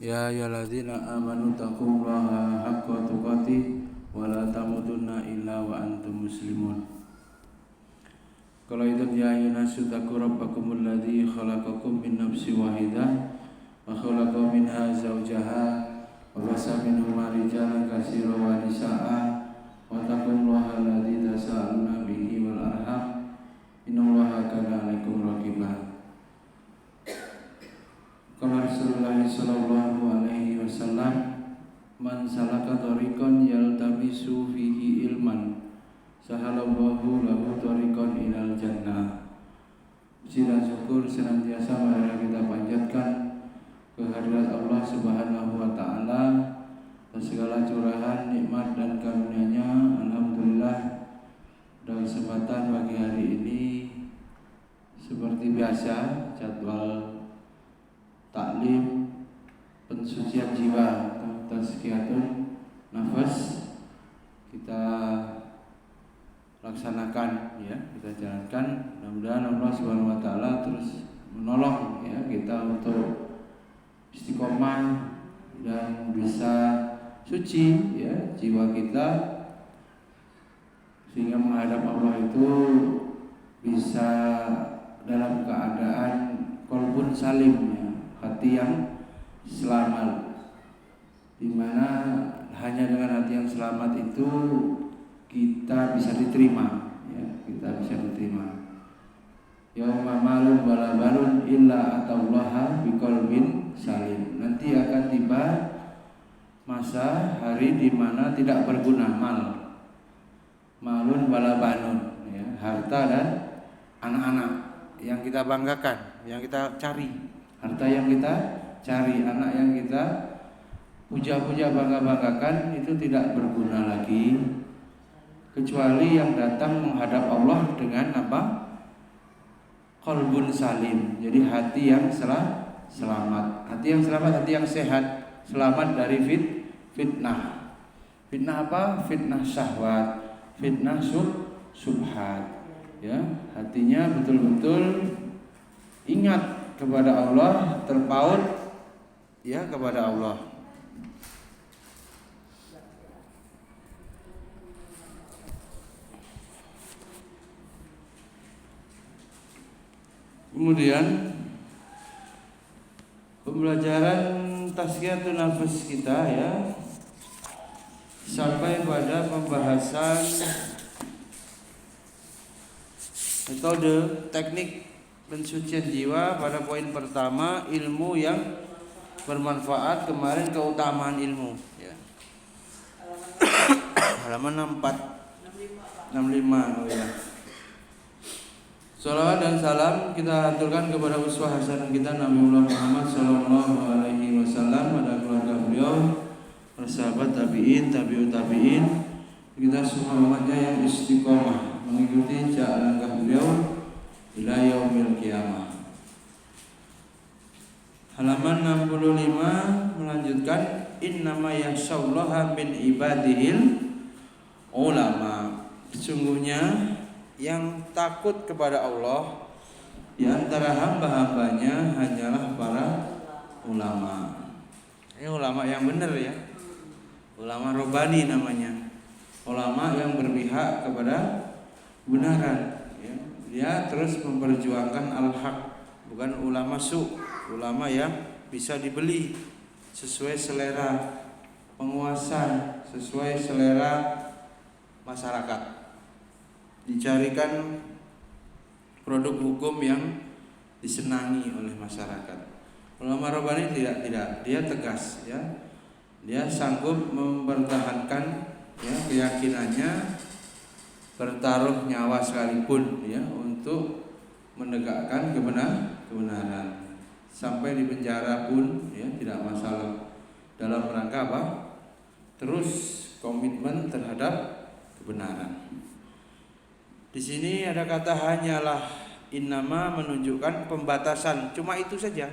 Ya ayyuhalladzina amanu taqullaha haqqa tuqatih wa la tamutunna illa wa antum muslimun. Qala idza ya ayyuhannasu taqu rabbakumul ladzi khalaqakum min nafsin wahidah wa khalaqa minha zawjaha wa basa minhuma rijalan katsiran wa nisaa'a wa taqullaha alladzi tasaaluna bihi wal arham innallaha kana 'alaikum raqiba. Qala Rasulullah sallallahu alaihi wasallam, man salaka tariqan yaltamisu fihi ilman sahalallahu lahu tariqan ilal jannah. Puji dan syukur senantiasa marilah kita panjatkan kehadirat Allah Subhanahu wa taala atas segala curahan nikmat dan karunia-Nya. Alhamdulillah, pada kesempatan pagi hari ini seperti biasa jadwal taklim pensucian jiwa atau tazkiyatun nafas kita laksanakan, ya, kita jalankan. Mudah-mudahan Allah Subhanahu wa taala terus menolong, ya, kita untuk istiqomah dan bisa suci, ya, jiwa kita sehingga menghadap Allah itu bisa dalam keadaan qalbun salim, ya, hati yang selamat, dimana hanya dengan hati yang selamat itu kita bisa diterima, ya, kita bisa diterima. Yauma malun wala barun illa atallaha biqalbin salim. Nanti akan tiba masa hari di mana tidak berguna malun wala banun, ya, harta dan anak-anak yang kita banggakan, yang kita cari. Harta yang kita cari, anak yang kita puja-puja, bangga-banggakan, itu tidak berguna lagi, kecuali yang datang menghadap Allah dengan apa? Qalbun salim. Jadi hati yang selamat. Hati yang selamat, hati yang sehat, selamat dari fitnah. Fitnah apa? Fitnah syahwat, fitnah subhat. Ya, hatinya betul-betul ingat kepada Allah, terpaut, ya, kepada Allah. Kemudian pembelajaran tazkiyatun nafas kita, ya, sampai pada pembahasan metode teknik pensucian jiwa pada poin pertama, ilmu yang bermanfaat. Kemarin keutamaan ilmu, ya. Halaman 65. Oh ya. Salawat dan salam kita aturkan kepada uswah hasanah kita Nabiullah Muhammad sallallahu alaihi wasallam, pada keluarga beliau, para sahabat tabi'in, tabi'ut tabi'in, kita semua umatnya yang istiqomah mengikuti jalan langkah beliau ila yaumil qiyamah. Halaman 65 melanjutkan, innama yakhsyallaha min ibadihil ulama. Sesungguhnya yang takut kepada Allah di antara hamba-hambanya hanyalah para ulama. Ini ulama yang benar, ya. Ulama Rabbani namanya. Ulama yang berpihak kepada kebenaran. Dia terus memperjuangkan al-haq, bukan ulama su', ulama yang bisa dibeli sesuai selera penguasa, sesuai selera masyarakat. Dicarikan produk hukum yang disenangi oleh masyarakat. Ulama Rabbani tidak, dia tegas, ya. Dia sanggup mempertahankan, ya, keyakinannya, bertaruh nyawa sekalipun, ya, untuk menegakkan kebenaran. Sampai di penjara pun, ya, tidak masalah. Dalam rangka apa? Terus komitmen terhadap kebenaran. Di sini ada kata hanyalah, innama menunjukkan pembatasan, cuma itu saja.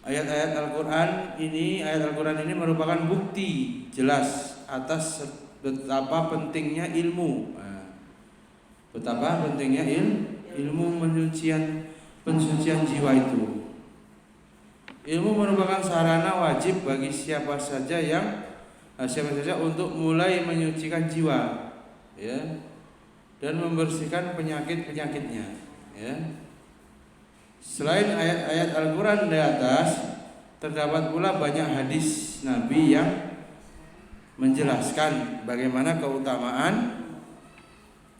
Ayat-ayat Al-Quran ini merupakan bukti jelas atas betapa pentingnya ilmu. Betapa pentingnya ilmu pensucian jiwa itu. Ilmu merupakan sarana wajib bagi siapa saja untuk mulai menyucikan jiwa, ya, dan membersihkan penyakit-penyakitnya, ya. Selain ayat-ayat Al-Quran di atas, terdapat pula banyak hadis Nabi yang menjelaskan bagaimana keutamaan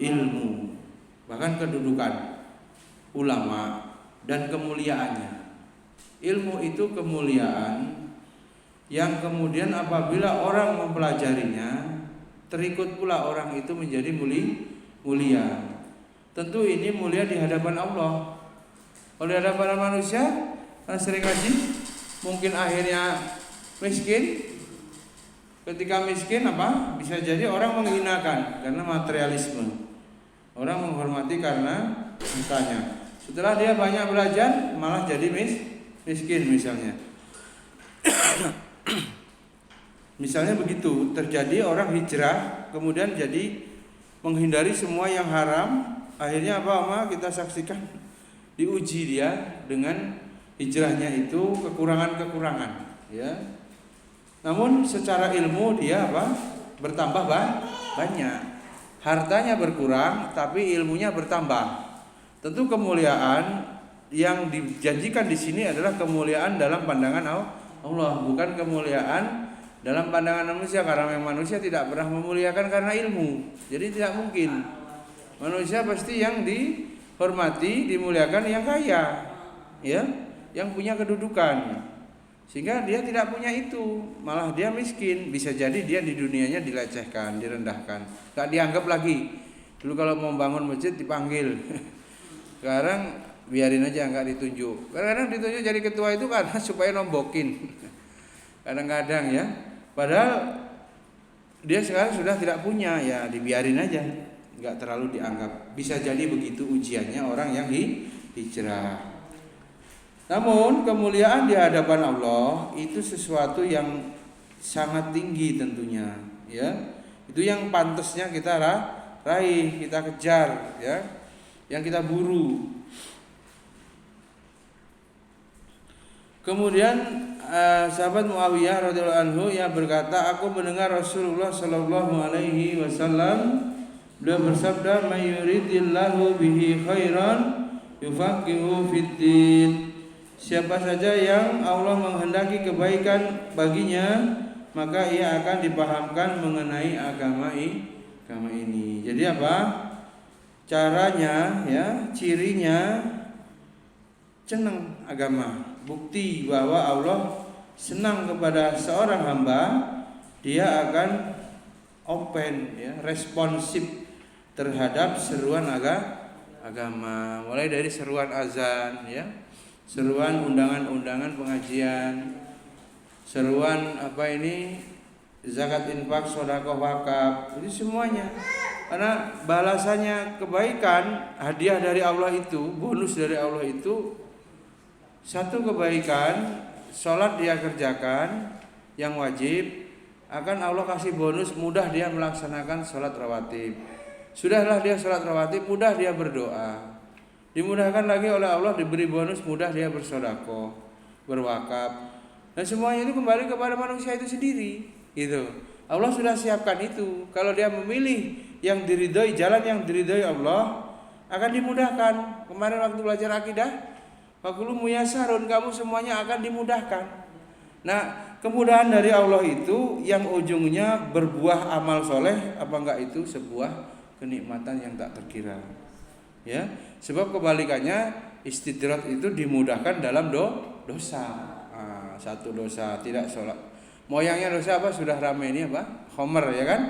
ilmu, bahkan kedudukan ulama dan kemuliaannya. Ilmu itu kemuliaan yang kemudian apabila orang mempelajarinya, terikut pula orang itu menjadi mulia. Tentu ini mulia di hadapan Allah. Kalau di hadapan manusia, sering ngaji, mungkin akhirnya miskin. Ketika miskin bisa jadi orang menghinakan karena materialisme. Orang menghormati karena hartanya. Setelah dia banyak belajar, malah jadi miskin misalnya. Misalnya begitu, terjadi orang hijrah kemudian jadi menghindari semua yang haram, akhirnya kita saksikan diuji dia dengan hijrahnya itu kekurangan-kekurangan, ya. Namun secara ilmu dia bertambah banyak. Hartanya berkurang tapi ilmunya bertambah. Tentu kemuliaan yang dijanjikan di sini adalah kemuliaan dalam pandangan Allah, bukan kemuliaan dalam pandangan manusia, karena memang manusia tidak pernah memuliakan karena ilmu. Jadi tidak mungkin. Manusia pasti yang dihormati, dimuliakan yang kaya, ya, yang punya kedudukan. Sehingga dia tidak punya itu, malah dia miskin. Bisa jadi dia di dunianya dilecehkan, direndahkan, gak dianggap lagi. Dulu kalau mau bangun masjid dipanggil. Sekarang biarin aja, nggak ditunjuk. Kadang-kadang ditunjuk jadi ketua itu karena supaya nombokin. Kadang-kadang ya. Padahal dia sekarang sudah tidak punya, ya dibiarin aja, nggak terlalu dianggap. Bisa jadi begitu ujiannya orang yang hijrah. Namun kemuliaan di hadapan Allah itu sesuatu yang sangat tinggi tentunya, ya. Itu yang pantasnya kita raih, kita kejar, ya, yang kita buru. Kemudian sahabat Muawiyah radhiyallahu anhu yang berkata, aku mendengar Rasulullah sallallahu alaihi wasallam beliau bersabda, "May yuridillahu bihi khairan yufaqihu fiddin." Siapa saja yang Allah menghendaki kebaikan baginya, maka ia akan dipahamkan mengenai agama ini. Jadi caranya, ya, cirinya senang agama. Bukti bahwa Allah senang kepada seorang hamba, dia akan open, ya, responsif terhadap seruan agama. Mulai dari seruan azan, ya, seruan undangan-undangan pengajian, seruan zakat, infak, sedekah, wakaf, itu semuanya. Karena balasannya kebaikan, hadiah dari Allah itu, bonus dari Allah itu, satu kebaikan, sholat dia kerjakan yang wajib, akan Allah kasih bonus mudah dia melaksanakan sholat rawatib. Sudahlah dia sholat rawatib, mudah dia berdoa. Dimudahkan lagi oleh Allah, diberi bonus mudah dia bersedekah, berwakaf. Dan semuanya itu kembali kepada manusia itu sendiri, gitu. Allah sudah siapkan itu. Kalau dia memilih yang diridhoi, jalan yang diridhoi Allah, akan dimudahkan. Kemarin waktu belajar akidah, fakulu muyasarun, kamu semuanya akan dimudahkan. Nah, kemudahan dari Allah itu yang ujungnya berbuah amal soleh, apa enggak, itu sebuah kenikmatan yang tak terkira, ya. Sebab kebalikannya, istidrat itu dimudahkan dalam dosa. Satu dosa tidak sholat, moyangnya dosa sudah ramai ini Homer, ya kan,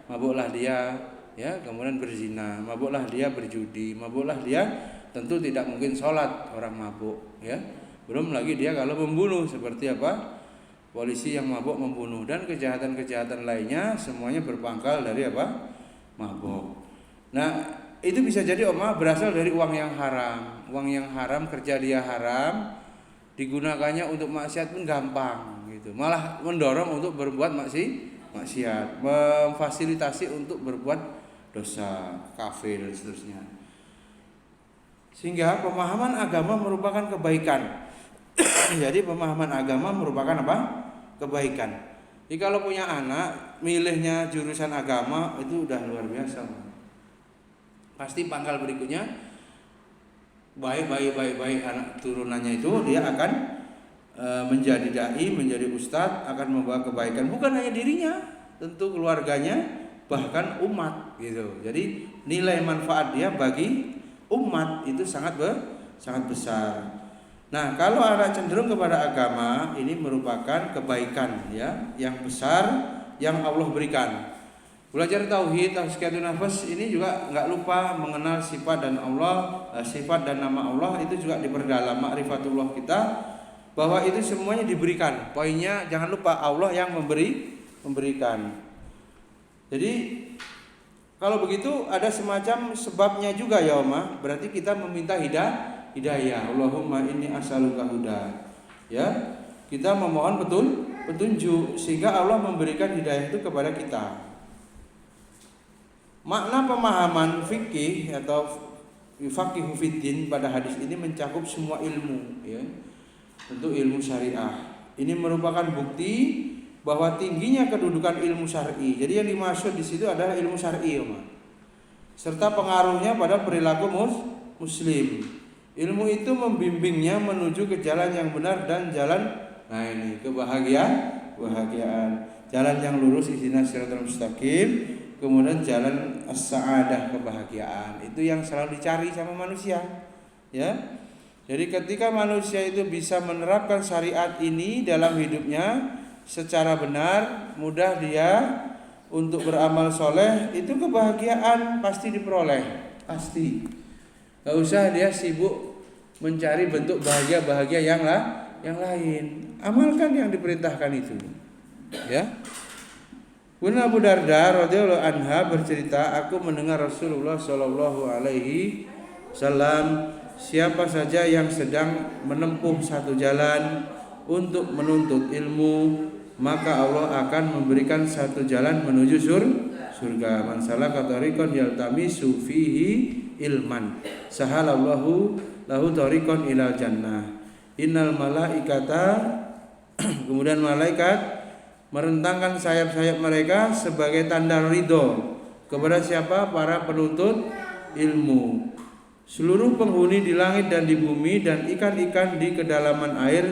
mabuklah dia, ya, kemudian berzina, mabuklah dia berjudi, mabuklah dia, tentu tidak mungkin sholat orang mabuk, ya. Belum lagi dia kalau membunuh, seperti polisi yang mabuk membunuh, dan kejahatan-kejahatan lainnya, semuanya berpangkal dari mabuk. Nah, itu bisa jadi berasal dari uang yang haram. Uang yang haram, kerja dia haram, digunakannya untuk maksiat pun gampang, gitu. Malah mendorong untuk berbuat maksiat, memfasilitasi untuk berbuat dosa, kafir dan seterusnya. Sehingga pemahaman agama merupakan kebaikan. Jadi pemahaman agama merupakan apa? Kebaikan. Jadi kalau punya anak, milihnya jurusan agama itu udah luar biasa. Pasti pangkal berikutnya baik anak turunannya itu dia akan menjadi dai, menjadi ustadz, akan membawa kebaikan bukan hanya dirinya, tentu keluarganya, bahkan umat gitu. Jadi nilai manfaat dia bagi umat itu sangat besar. Nah, kalau anak cenderung kepada agama, ini merupakan kebaikan ya yang besar yang Allah berikan. Belajar tauhid, tazkiyatun nafas ini juga nggak lupa mengenal sifat dan Allah, sifat dan nama Allah itu juga diperdalam, ma'rifatullah kita, bahwa itu semuanya diberikan. Poinnya jangan lupa Allah yang memberikan. Jadi kalau begitu ada semacam sebabnya juga ya Oma, berarti kita meminta hidayah. Allahumma inni as'aluka huda. Ya, kita memohon petunjuk sehingga Allah memberikan hidayah itu kepada kita. Makna pemahaman fikih atau faqihu fiddin pada hadis ini mencakup semua ilmu ya. Tentu ilmu syariah. Ini merupakan bukti bahwa tingginya kedudukan ilmu syar'i. Jadi yang dimaksud di situ adalah ilmu syar'i, serta pengaruhnya pada perilaku muslim. Ilmu itu membimbingnya menuju ke jalan yang benar dan jalan kebahagiaan, jalan yang lurus, ihdinas siratal mustaqim, kemudian jalan as-sa'adah, kebahagiaan. Itu yang selalu dicari sama manusia, ya. Jadi ketika manusia itu bisa menerapkan syariat ini dalam hidupnya secara benar, mudah dia untuk beramal soleh, itu kebahagiaan pasti diperoleh, pasti. Gak usah dia sibuk mencari bentuk bahagia yang lain. Amalkan yang diperintahkan itu, ya. Bunda Abu Darda radhiyallahu anha bercerita, aku mendengar Rasulullah Shallallahu Alaihi Wasallam, siapa saja yang sedang menempuh satu jalan untuk menuntut ilmu, maka Allah akan memberikan satu jalan menuju surga. Man salaka tariqan yaltamisu fihi ilman, sahalallahu lahu tariqan ilal jannah. Innal malaikata kemudian malaikat merentangkan sayap-sayap mereka sebagai tanda ridho kepada siapa? Para penuntut ilmu. Seluruh penghuni di langit dan di bumi dan ikan-ikan di kedalaman air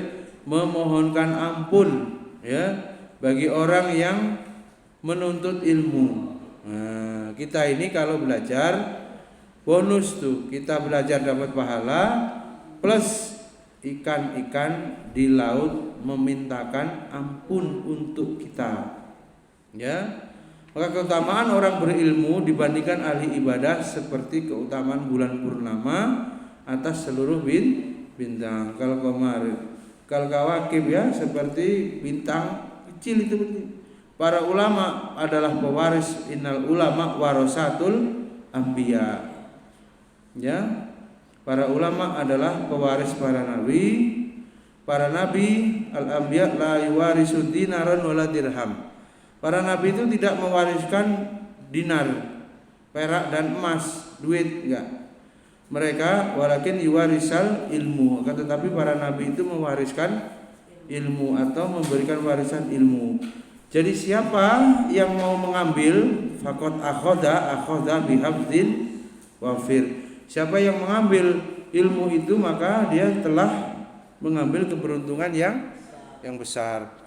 memohonkan ampun ya bagi orang yang menuntut ilmu. Nah, kita ini kalau belajar bonus tuh, kita belajar dapat pahala plus ikan-ikan di laut memintakan ampun untuk kita. Ya. Maka keutamaan orang berilmu dibandingkan ahli ibadah seperti keutamaan bulan purnama atas seluruh bintang. Kalau kemarin kalau kawakib ya seperti bintang kecil itu. Para ulama adalah pewaris, innal ulama warasatul anbiya. Ya. Para ulama adalah pewaris para nabi. Para nabi al-anbiya la yuwarisu dinaran wala dirham. Para nabi itu tidak mewariskan dinar, perak dan emas, duit enggak. Mereka walakin yuwarisal ilmu. Tetapi para nabi itu mewariskan ilmu atau memberikan warisan ilmu. Jadi siapa yang mau mengambil faqad akhadha bihafdzin wafir. Siapa yang mengambil ilmu itu maka dia telah mengambil keberuntungan yang besar.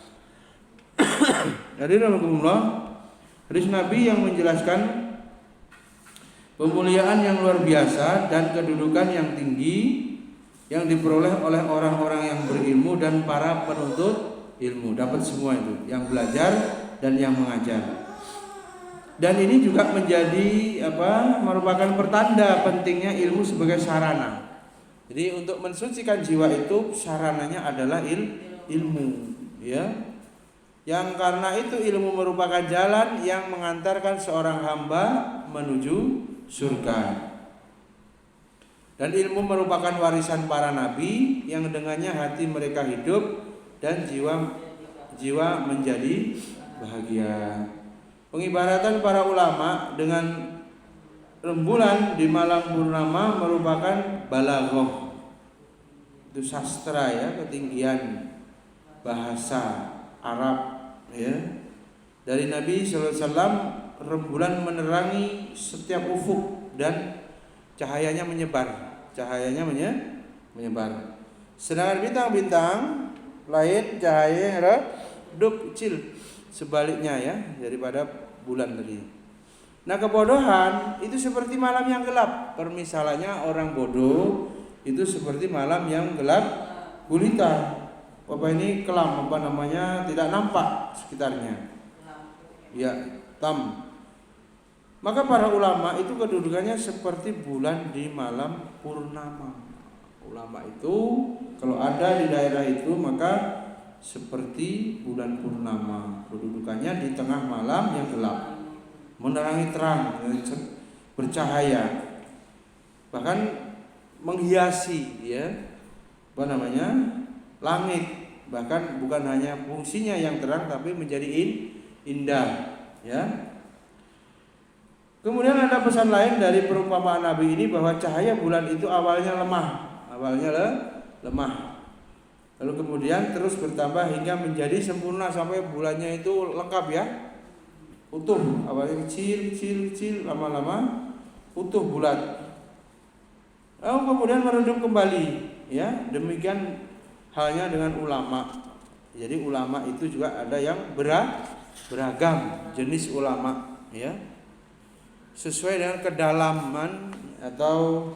Jadi alhamdulillah hadis Nabi yang menjelaskan pemuliaan yang luar biasa dan kedudukan yang tinggi yang diperoleh oleh orang-orang yang berilmu dan para penuntut ilmu. Dapat semua itu, yang belajar dan yang mengajar. Dan ini juga menjadi merupakan pertanda pentingnya ilmu sebagai sarana. Jadi untuk mensucikan jiwa itu sarananya adalah ilmu, ya. Yang karena itu ilmu merupakan jalan yang mengantarkan seorang hamba menuju surga. Dan ilmu merupakan warisan para nabi yang dengannya hati mereka hidup dan jiwa menjadi bahagia. Pengibaratan para ulama dengan rembulan di malam purnama merupakan balaghah. itu sastra ya, ketinggian bahasa Arab ya. Dari Nabi sallallahu alaihi wasallam, rembulan menerangi setiap ufuk dan cahayanya menyebar. Menyebar. Sedangkan bintang-bintang lain cahayanya redup kecil, sebaliknya ya daripada bulan tadi. Nah, kebodohan itu seperti malam yang gelap. Permisalannya orang bodoh itu seperti malam yang gelap gulita. Ini kelam tidak nampak sekitarnya. Ya, tam. Maka para ulama itu kedudukannya seperti bulan di malam purnama. Ulama itu kalau ada di daerah itu maka seperti bulan purnama, kedudukannya di tengah malam yang gelap, menerangi terang, bercahaya, bahkan menghiasi ya langit, bahkan bukan hanya fungsinya yang terang tapi menjadi indah ya. Kemudian ada pesan lain dari perumpamaan Nabi ini bahwa cahaya bulan itu awalnya lemah. Lalu kemudian terus bertambah hingga menjadi sempurna sampai bulannya itu lengkap ya. Utuh, awalnya kecil, lama-lama utuh bulat. Lalu kemudian meredup kembali ya. Demikian halnya dengan ulama. Jadi ulama itu juga ada yang beragam jenis ulama ya. Sesuai dengan kedalaman atau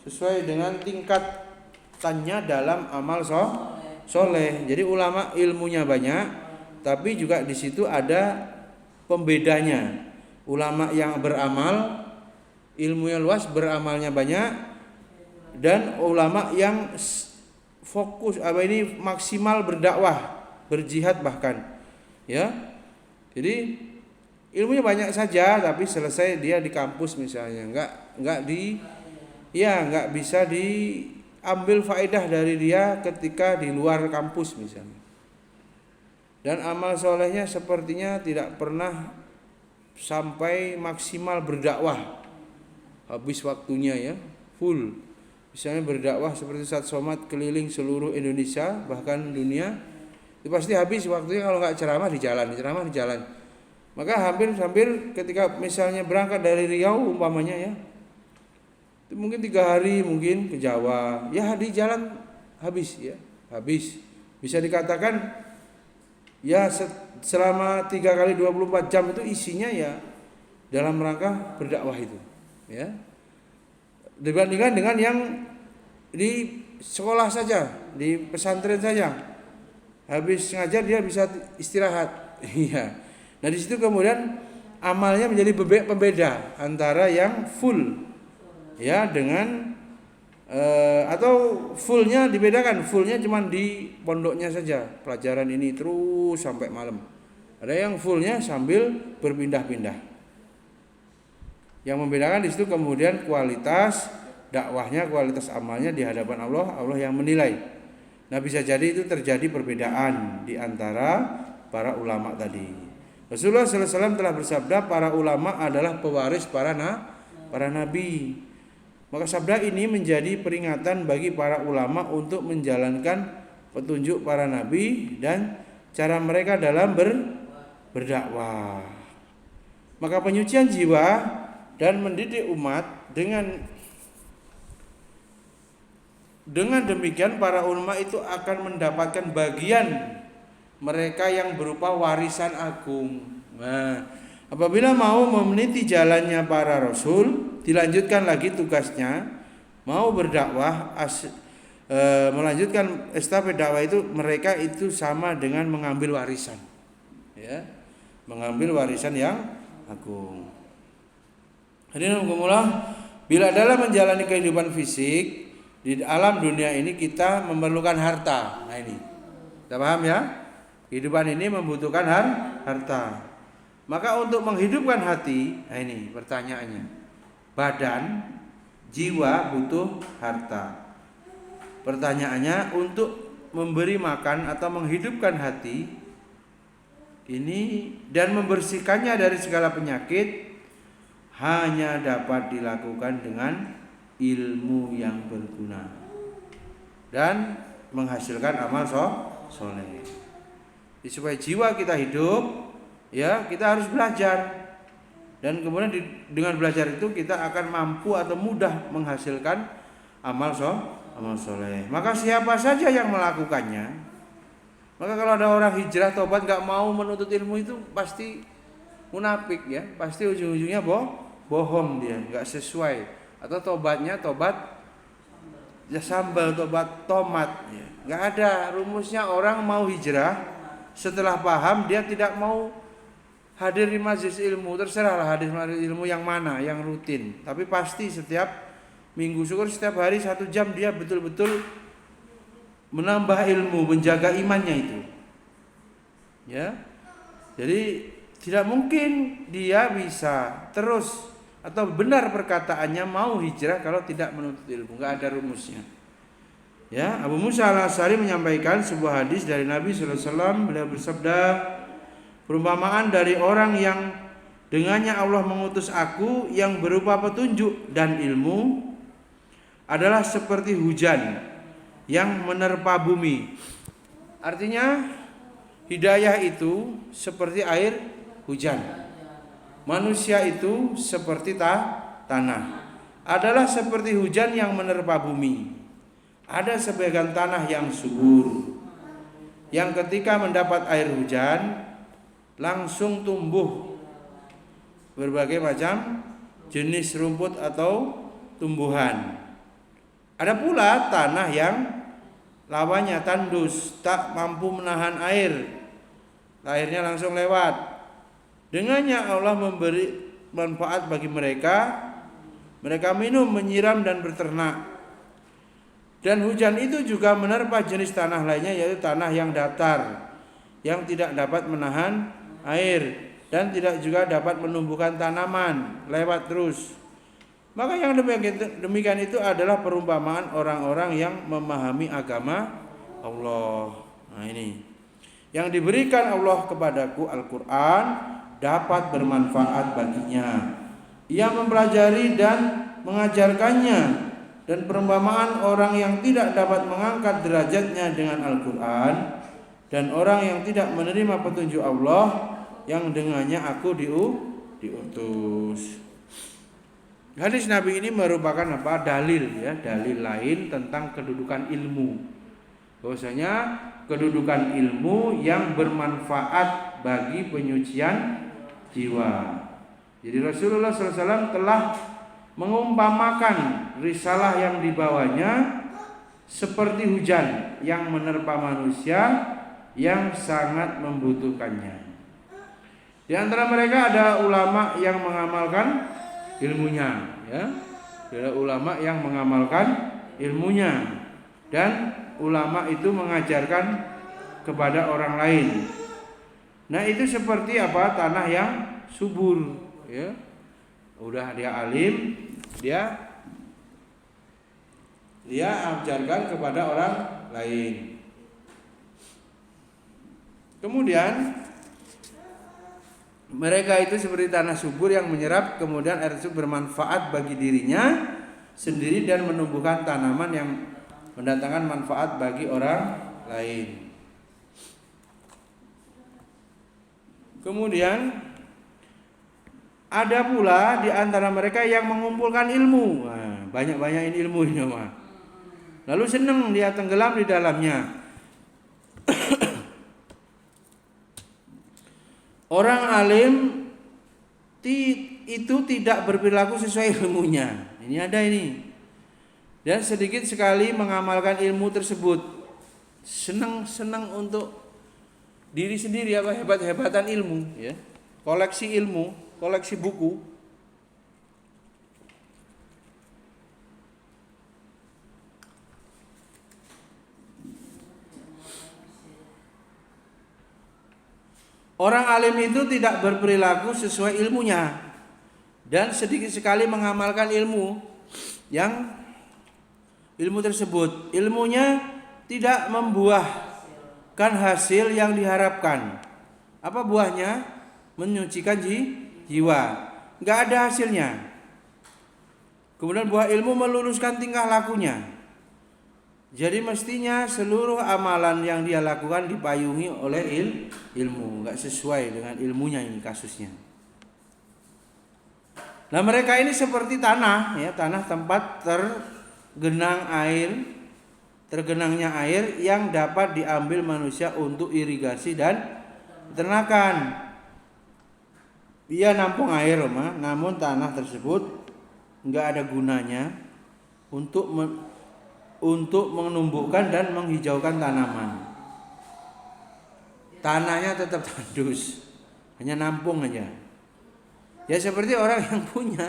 sesuai dengan tingkatannya dalam amal soleh. Jadi ulama ilmunya banyak, tapi juga di situ ada pembedanya. Ulama yang beramal, ilmunya luas, beramalnya banyak, dan ulama yang fokus maksimal berdakwah, berjihad bahkan. Ya. Jadi ilmunya banyak saja, tapi selesai dia di kampus misalnya, nggak bisa diambil faedah dari dia ketika di luar kampus misalnya. Dan amal solehnya sepertinya tidak pernah sampai maksimal berdakwah, habis waktunya ya, full. Misalnya berdakwah seperti Ustaz Somad keliling seluruh Indonesia bahkan dunia, itu pasti habis waktunya kalau nggak ceramah di jalan. Maka hampir ketika misalnya berangkat dari Riau umpamanya ya, itu mungkin 3 hari mungkin ke Jawa, ya di jalan habis. Bisa dikatakan ya selama 3 kali 24 jam itu isinya ya dalam rangka berdakwah itu ya. Dibandingkan dengan yang di sekolah saja, di pesantren saja, habis ngajar dia bisa istirahat. Iya. Nah di situ kemudian amalnya menjadi pembeda antara yang full ya dengan atau fullnya dibedakan. Fullnya cuma di pondoknya saja, pelajaran ini terus sampai malam. Ada yang fullnya sambil berpindah-pindah. Yang membedakan di situ kemudian kualitas dakwahnya, kualitas amalnya di hadapan Allah yang menilai. Nah bisa jadi itu terjadi perbedaan di antara para ulama tadi. Rasulullah SAW telah bersabda, para ulama adalah pewaris para nabi. Maka sabda ini menjadi peringatan bagi para ulama untuk menjalankan petunjuk para nabi dan cara mereka dalam berdakwah. Maka penyucian jiwa dan mendidik umat dengan demikian para ulama itu akan mendapatkan bagian mereka yang berupa warisan agung. Nah, apabila mau meniti jalannya para rasul, dilanjutkan lagi tugasnya, mau berdakwah, melanjutkan estafet dakwah itu, mereka itu sama dengan mengambil warisan. Ya, mengambil warisan yang agung. Hadirin Allah, bila dalam menjalani kehidupan fisik di alam dunia ini kita memerlukan harta. Nah ini, kita paham ya? Kehidupan ini membutuhkan harta. Maka untuk menghidupkan hati, nah ini pertanyaannya. Badan, jiwa butuh harta. Pertanyaannya, untuk memberi makan atau menghidupkan hati ini dan membersihkannya dari segala penyakit hanya dapat dilakukan dengan ilmu yang berguna. dan menghasilkan amal soleh. Supaya jiwa kita hidup, ya kita harus belajar. Dan kemudian dengan belajar itu kita akan mampu atau mudah menghasilkan amal soleh. Maka siapa saja yang melakukannya, maka kalau ada orang hijrah tobat nggak mau menuntut ilmu itu pasti munafik ya, pasti ujung-ujungnya bohong dia, nggak sesuai. Atau tobatnya tobat ya sambal, tobat tomat ya. Nggak ada rumusnya. Orang mau hijrah setelah paham dia tidak mau hadir di majelis ilmu, terserahlah hadir majelis ilmu yang mana, yang rutin. Tapi pasti setiap minggu, syukur setiap hari 1 jam dia betul-betul menambah ilmu, menjaga imannya itu. Ya. Jadi tidak mungkin dia bisa terus atau benar perkataannya mau hijrah kalau tidak menuntut ilmu, enggak ada rumusnya. Ya, Abu Musa Al-Asy'ari menyampaikan sebuah hadis dari Nabi sallallahu alaihi wasallam. Beliau bersabda, perumpamaan dari orang yang dengannya Allah mengutus aku yang berupa petunjuk dan ilmu adalah seperti hujan yang menerpa bumi. Artinya hidayah itu seperti air hujan. Manusia itu seperti tanah. Adalah seperti hujan yang menerpa bumi. Ada sebagian tanah yang subur, yang ketika mendapat air hujan langsung tumbuh berbagai macam jenis rumput atau tumbuhan. Ada pula tanah yang lawanya tandus, tak mampu menahan air, airnya langsung lewat. Dengannya Allah memberi manfaat bagi mereka. Mereka minum, menyiram dan berternak. Dan hujan itu juga menerpa jenis tanah lainnya, yaitu tanah yang datar, yang tidak dapat menahan air dan tidak juga dapat menumbuhkan tanaman, lewat terus. Maka yang demikian itu adalah perumpamaan orang-orang yang memahami agama Allah. Nah ini yang diberikan Allah kepadaku, Al-Quran, dapat bermanfaat baginya. Ia mempelajari dan mengajarkannya. Dan perumpamaan orang yang tidak dapat mengangkat derajatnya dengan Al-Quran, dan orang yang tidak menerima petunjuk Allah yang dengannya aku diutus. Hadis Nabi ini merupakan apa? Dalil ya, dalil lain tentang kedudukan ilmu. Bahwasanya kedudukan ilmu yang bermanfaat bagi penyucian jiwa. Jadi Rasulullah SAW telah mengumpamakan risalah yang dibawanya seperti hujan yang menerpa manusia yang sangat membutuhkannya. Di antara mereka ada ulama yang mengamalkan ilmunya, ya. Ada ulama yang mengamalkan ilmunya, dan ulama itu mengajarkan kepada orang lain. Nah, itu seperti apa? Tanah yang subur, ya. Udah dia alim, dia ajarkan kepada orang lain. Kemudian mereka itu seperti tanah subur yang menyerap, kemudian air tersebut bermanfaat bagi dirinya sendiri dan menumbuhkan tanaman yang mendatangkan manfaat bagi orang lain. Kemudian ada pula di antara mereka yang mengumpulkan ilmu. Nah, banyak-banyakin ilmu ini mah. Lalu senang dia tenggelam di dalamnya. Orang alim itu tidak berperilaku sesuai ilmunya. Ini ada ini. Dan sedikit sekali mengamalkan ilmu tersebut. Senang untuk diri sendiri, apa hebat-hebatan ilmu, ya. Koleksi ilmu, koleksi buku. Orang alim itu tidak berperilaku sesuai ilmunya dan sedikit sekali mengamalkan ilmu tersebut. Ilmunya tidak membuahkan hasil yang diharapkan. Apa buahnya? Menyucikan jiwa. Enggak ada hasilnya. Kemudian buah ilmu meluruskan tingkah lakunya. Jadi mestinya seluruh amalan yang dia lakukan dipayungi oleh ilmu, nggak sesuai dengan ilmunya ini kasusnya. Nah mereka ini seperti tanah, ya, tanah tempat tergenangnya air yang dapat diambil manusia untuk irigasi dan peternakan. Ia nampung air, namun tanah tersebut nggak ada gunanya untuk menumbuhkan dan menghijaukan tanaman. Tanahnya tetap tandus, hanya nampung aja. Ya seperti orang yang punya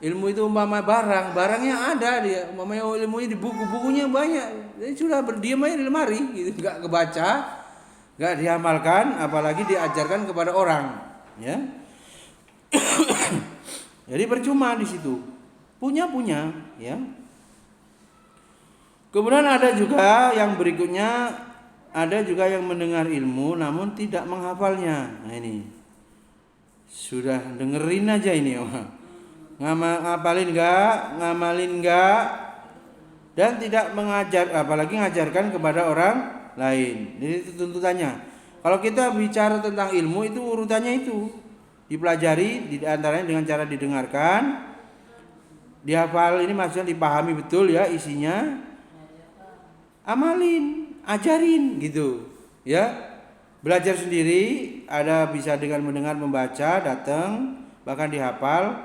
ilmu itu umpama barangnya ada dia, umpamanya ilmunya di buku-bukunya banyak, jadi sudah berdiam aja di lemari, gitu, nggak kebaca, nggak diamalkan, apalagi diajarkan kepada orang, ya. Jadi percuma di situ, punya, ya. Kemudian ada juga yang berikutnya, ada juga yang mendengar ilmu namun tidak menghafalnya. Nah ini sudah dengerin aja ini, ngamalin enggak, dan tidak mengajar, apalagi ngajarkan kepada orang lain. Jadi itu tuntutannya. Kalau kita bicara tentang ilmu itu urutannya itu dipelajari, di antaranya dengan cara didengarkan, dihafal, ini maksudnya dipahami betul ya isinya, amalin, ajarin gitu, ya. Belajar sendiri, ada bisa dengan mendengar, membaca, datang, bahkan dihafal,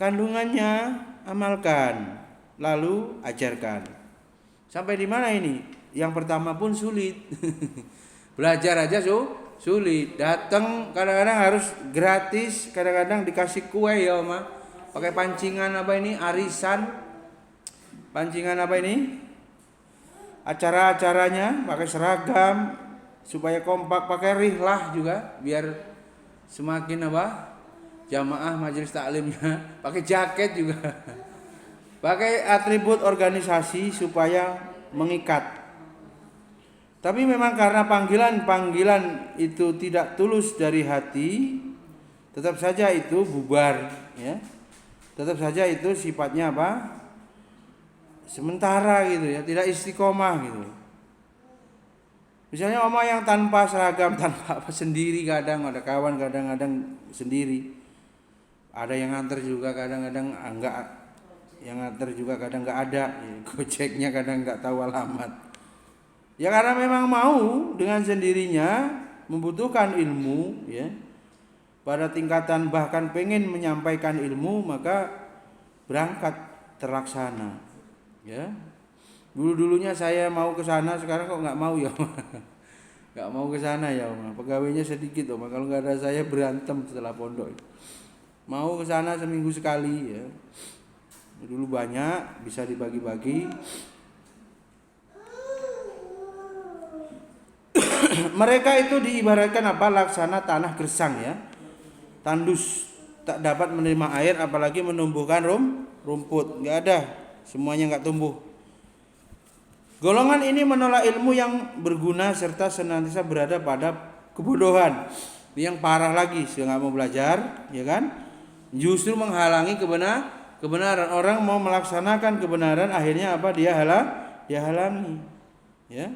kandungannya amalkan, lalu ajarkan. Sampai di mana ini? Yang pertama pun sulit. Belajar aja sulit. Datang kadang-kadang harus gratis, kadang-kadang dikasih kue ya, pakai pancingan apa ini? Arisan. Pancingan apa ini? Acara-acaranya pakai seragam supaya kompak, pakai rihlah juga biar semakin jamaah majelis taklimnya, pakai jaket juga, pakai atribut organisasi supaya mengikat. Tapi memang karena panggilan itu tidak tulus dari hati, tetap saja itu bubar, ya. Tetap saja itu sifatnya sementara gitu ya, tidak istiqomah gitu. Misalnya yang tanpa seragam, tanpa sendiri, kadang ada kawan, kadang-kadang sendiri. Ada yang nganter juga, kadang-kadang enggak. Yang nganter juga kadang enggak ada. Gojeknya kadang enggak tahu alamat. Ya karena memang mau dengan sendirinya membutuhkan ilmu, ya. Pada tingkatan bahkan pengen menyampaikan ilmu, maka berangkat terlaksana, ya. Dulunya saya mau ke sana, sekarang kok nggak mau ya, nggak mau ke sana ya, pegawainya sedikit, kalau nggak ada saya berantem setelah pondok. Mau ke sana seminggu sekali, ya. Dulu banyak, bisa dibagi-bagi. Mereka itu diibaratkan laksana tanah gersang, ya, tandus, tak dapat menerima air, apalagi menumbuhkan rumput, nggak ada, semuanya nggak tumbuh. Golongan ini menolak ilmu yang berguna serta senantiasa berada pada kebodohan. Yang parah lagi, sudah nggak mau belajar, ya kan? Justru menghalangi kebenaran. Orang mau melaksanakan kebenaran, akhirnya dia halangi, ya.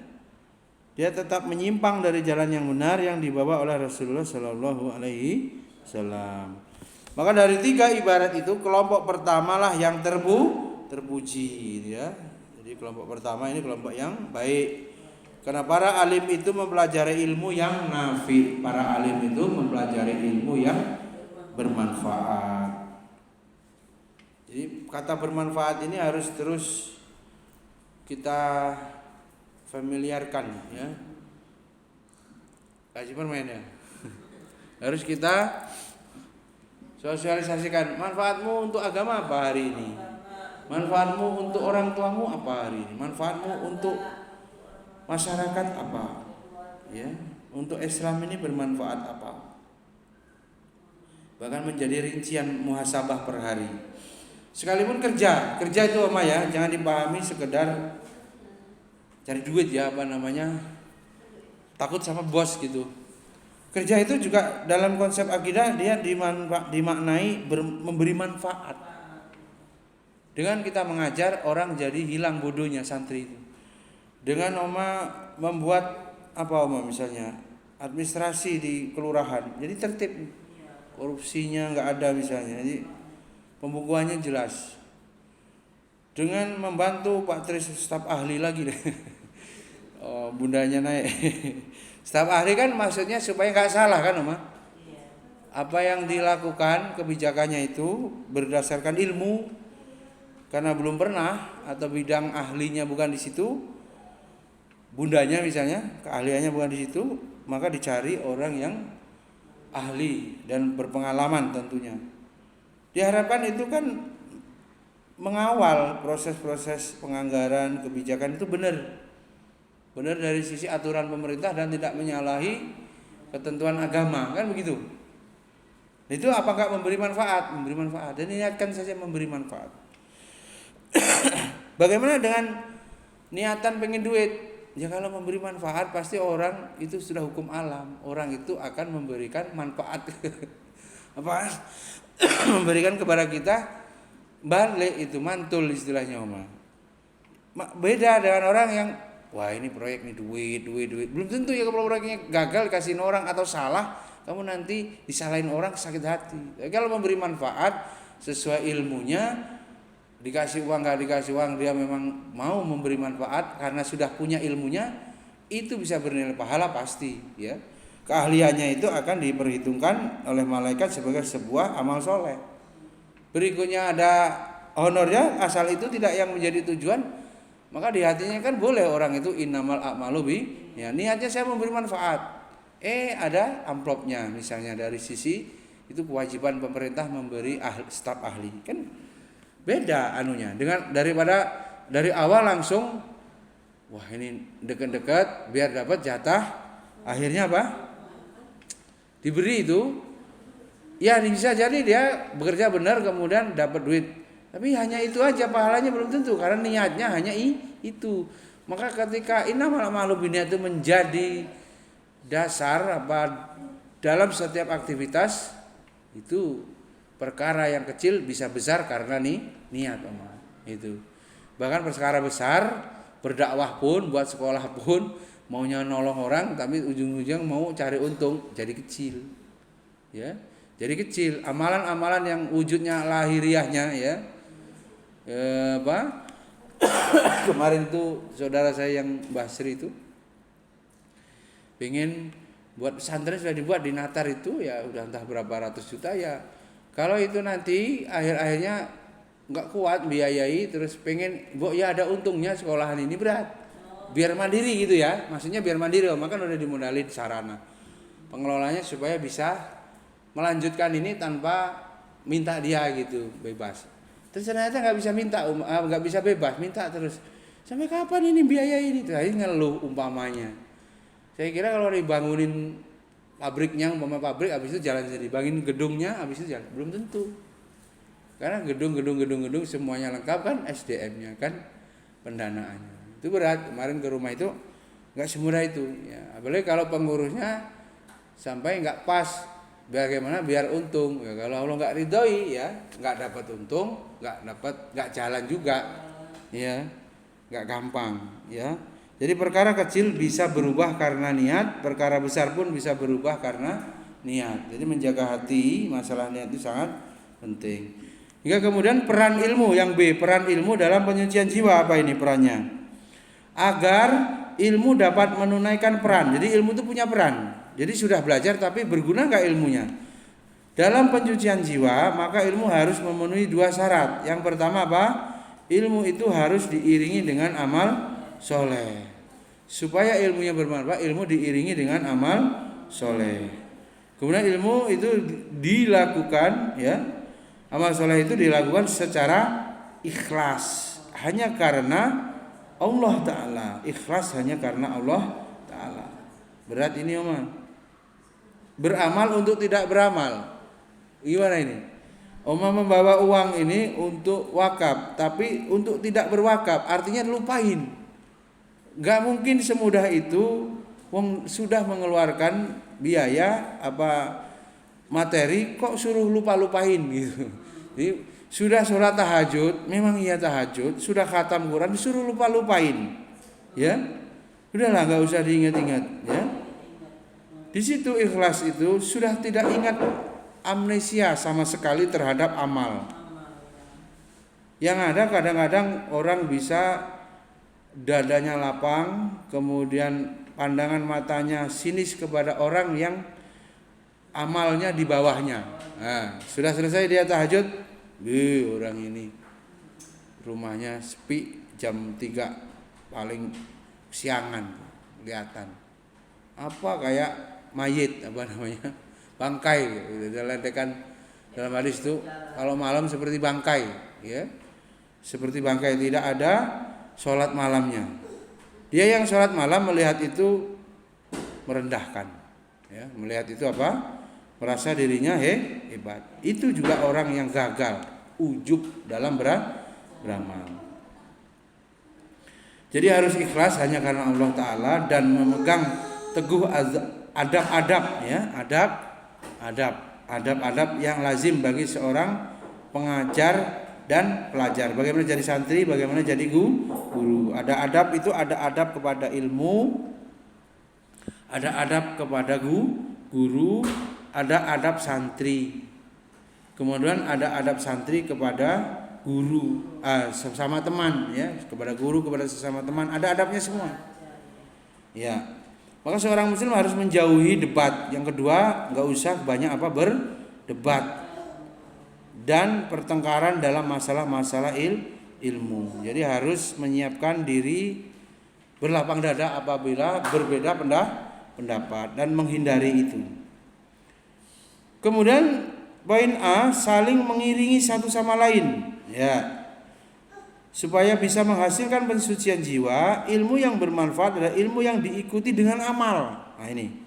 Dia tetap menyimpang dari jalan yang benar yang dibawa oleh Rasulullah Shallallahu Alaihi Wasallam. Maka dari 3 ibarat itu, kelompok pertama lah yang terpuji, ya. Jadi kelompok pertama ini kelompok yang baik. Karena para alim itu mempelajari ilmu yang nafi, para alim itu mempelajari ilmu yang bermanfaat. Jadi kata bermanfaat ini harus terus kita familiarkan, ya. Kasih permen ya. Harus kita sosialisasikan, manfaatmu untuk agama apa hari ini? Manfaatmu untuk orang tuamu apa hari ini? Manfaatmu untuk masyarakat apa? Ya, untuk Islam ini bermanfaat apa? Bahkan menjadi rincian muhasabah per hari. Sekalipun kerja itu ya, jangan dipahami sekedar cari duit ya, takut sama bos gitu. Kerja itu juga dalam konsep akidah dia dimaknai memberi manfaat. Dengan kita mengajar orang jadi hilang bodohnya santri itu. Dengan membuat misalnya administrasi di kelurahan, jadi tertib, korupsinya nggak ada misalnya, jadi pembukuannya jelas. Dengan membantu Pak Tris staf ahli lagi deh. Oh, bundanya naik. Staf ahli kan maksudnya supaya nggak salah kan, Oma? Apa yang dilakukan kebijakannya itu berdasarkan ilmu, karena belum pernah atau bidang ahlinya bukan di situ, bundanya misalnya keahliannya bukan di situ, maka dicari orang yang ahli dan berpengalaman tentunya. Diharapkan itu kan mengawal proses-proses penganggaran kebijakan itu benar dari sisi aturan pemerintah dan tidak menyalahi ketentuan agama, kan begitu. Itu apakah memberi manfaat? Memberi manfaat, dan niatkan saja memberi manfaat. Bagaimana dengan niatan pengen duit? Ya kalau memberi manfaat pasti orang itu sudah hukum alam, orang itu akan memberikan manfaat. Memberikan kepada kita balik, itu mantul istilahnya, Oma. Beda dengan orang yang wah ini proyek nih duit. Belum tentu ya kalau proyeknya gagal kasih orang atau salah, kamu nanti disalahin orang sakit hati. Kalau memberi manfaat sesuai ilmunya, dikasih uang nggak dikasih uang, dia memang mau memberi manfaat karena sudah punya ilmunya, itu bisa bernilai pahala pasti. Ya, keahliannya itu akan diperhitungkan oleh malaikat sebagai sebuah amal soleh. Berikutnya ada honornya, asal itu tidak yang menjadi tujuan. Maka di hatinya kan boleh orang itu innamal a'malu ya, niatnya saya memberi manfaat. Ada amplopnya misalnya dari sisi itu kewajiban pemerintah memberi staf ahli. Kan beda anunya dengan daripada dari awal langsung wah ini dekat-dekat biar dapat jatah, akhirnya apa? Diberi itu. Ya bisa jadi dia bekerja benar kemudian dapat duit. Tapi hanya itu aja, pahalanya belum tentu karena niatnya hanya itu. Maka ketika innamal a'malu binniyat itu menjadi dasar dalam setiap aktivitas, itu perkara yang kecil bisa besar karena niat, Oma. Itu. Bahkan perkara besar, berdakwah pun, buat sekolah pun, maunya nolong orang tapi ujung-ujung mau cari untung, jadi kecil. Ya. Jadi kecil, amalan-amalan yang wujudnya lahiriahnya ya. Kemarin tuh saudara saya yang Basri itu pengen buat pesantren, sudah dibuat di Natar itu ya udah entah berapa ratus juta ya. Kalau itu nanti akhir-akhirnya nggak kuat biayai, terus pengen ya ada untungnya sekolahan ini berat. Biar mandiri gitu ya, maksudnya biar mandiri, maka udah dimodalin sarana. Pengelolanya supaya bisa melanjutkan ini tanpa minta dia gitu, bebas. Terus ternyata nggak bisa minta, nggak bisa bebas, minta terus. Sampai kapan ini biaya ini? Terus ngeluh umpamanya. Saya kira kalau dibangunin pabriknya, pabrik habis itu jalan sendiri, bangun gedungnya habis itu jalan, belum tentu. Karena gedung semuanya lengkap kan, SDM-nya kan, pendanaannya. Itu berat. Kemarin ke rumah itu nggak semudah itu. Ya, apalagi kalau pengurusnya sampai nggak pas. Bagaimana biar untung? Ya, kalau Allah nggak ridhoi ya nggak dapat untung, nggak jalan juga, ya nggak gampang, ya. Jadi perkara kecil bisa berubah karena niat, perkara besar pun bisa berubah karena niat. Jadi menjaga hati, masalah niat itu sangat penting. Hingga kemudian peran ilmu yang B, peran ilmu dalam penyucian jiwa, apa ini perannya? Agar ilmu dapat menunaikan peran. Jadi ilmu itu punya peran. Jadi sudah belajar tapi berguna nggak ilmunya? Dalam pencucian jiwa maka ilmu harus memenuhi dua syarat. Yang pertama apa? Ilmu itu harus diiringi dengan amal soleh. Supaya ilmunya bermanfaat, ilmu diiringi dengan amal soleh. Kemudian ilmu itu dilakukan, ya, amal soleh itu dilakukan secara ikhlas, hanya karena Allah Ta'ala. Ikhlas hanya karena Allah Ta'ala. Berat ini, Oma. Beramal untuk tidak beramal. Gimana ini? Oma membawa uang ini untuk wakaf, tapi untuk tidak berwakaf, artinya lupain. Gak mungkin semudah itu. Wong sudah mengeluarkan biaya materi kok suruh lupain gitu. Jadi Sudah sholat tahajud, memang iya tahajud, sudah khatam Quran disuruh lupa-lupain. Ya. Udahlah enggak usah diingat-ingat, ya. Di situ ikhlas itu sudah tidak ingat, amnesia sama sekali terhadap amal. Yang ada kadang-kadang orang bisa dadanya lapang, kemudian pandangan matanya sinis kepada orang yang amalnya di bawahnya. Nah, sudah selesai dia tahajud, orang ini rumahnya sepi jam 3 paling siangan kelihatan. Apa kayak mayit, apa namanya? Bangkai gitu. Dilentekan dalam hadis itu kalau malam seperti bangkai, ya. Seperti bangkai, tidak ada sholat malamnya. Dia yang sholat malam melihat itu merendahkan, ya. Melihat itu apa? Merasa dirinya hebat. Itu juga orang yang gagal, ujub dalam beramal. Jadi harus ikhlas hanya karena Allah Ta'ala dan memegang teguh adab-adab, ya, adab-adab yang lazim bagi seorang pengajar dan pelajar. Bagaimana jadi santri, bagaimana jadi guru. Ada adab itu, ada adab kepada ilmu, ada adab kepada guru, ada adab santri. Kemudian ada adab santri kepada guru, sesama teman, ya, kepada guru, kepada sesama teman, ada adabnya semua. Ya. Maka seorang muslim harus menjauhi debat. Yang kedua, enggak usah banyak berdebat dan pertengkaran dalam masalah-masalah ilmu. Jadi harus menyiapkan diri berlapang dada apabila berbeda pendapat dan menghindari itu. Kemudian poin A, saling mengiringi satu sama lain, ya. Supaya bisa menghasilkan pensucian jiwa, ilmu yang bermanfaat adalah ilmu yang diikuti dengan amal. Nah ini,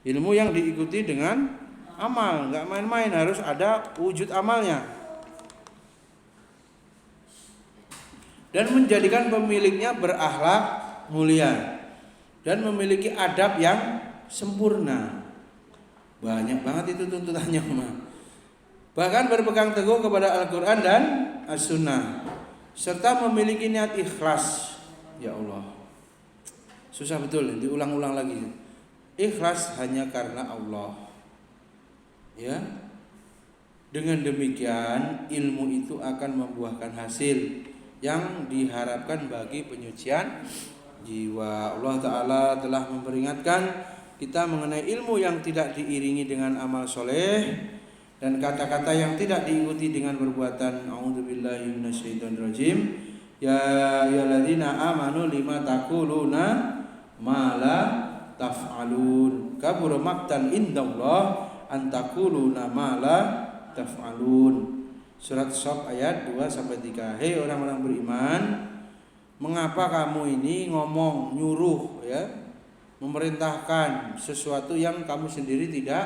ilmu yang diikuti dengan amal, nggak main-main, harus ada wujud amalnya. Dan menjadikan pemiliknya berakhlak mulia dan memiliki adab yang sempurna. Banyak banget itu tuntutannya, bahkan berpegang teguh kepada Al-Quran dan As-Sunnah, serta memiliki niat ikhlas. Ya Allah, susah betul, diulang-ulang lagi. Ikhlas hanya karena Allah, ya. Dengan demikian ilmu itu akan membuahkan hasil yang diharapkan bagi penyucian jiwa. Allah Ta'ala telah memperingatkan kita mengenai ilmu yang tidak diiringi dengan amal soleh dan kata-kata yang tidak diikuti dengan perbuatan. A'udzubillahi minasyaitonirrajim. Ya ayyuhalladzina amanu lima taquluna ma la taf'alun. Kabura maqtan indallah an taquluna ma la taf'alun. Surat Shaf ayat 2 sampai 3. Hei orang-orang beriman, mengapa kamu ini ngomong, nyuruh, ya, memerintahkan sesuatu yang kamu sendiri tidak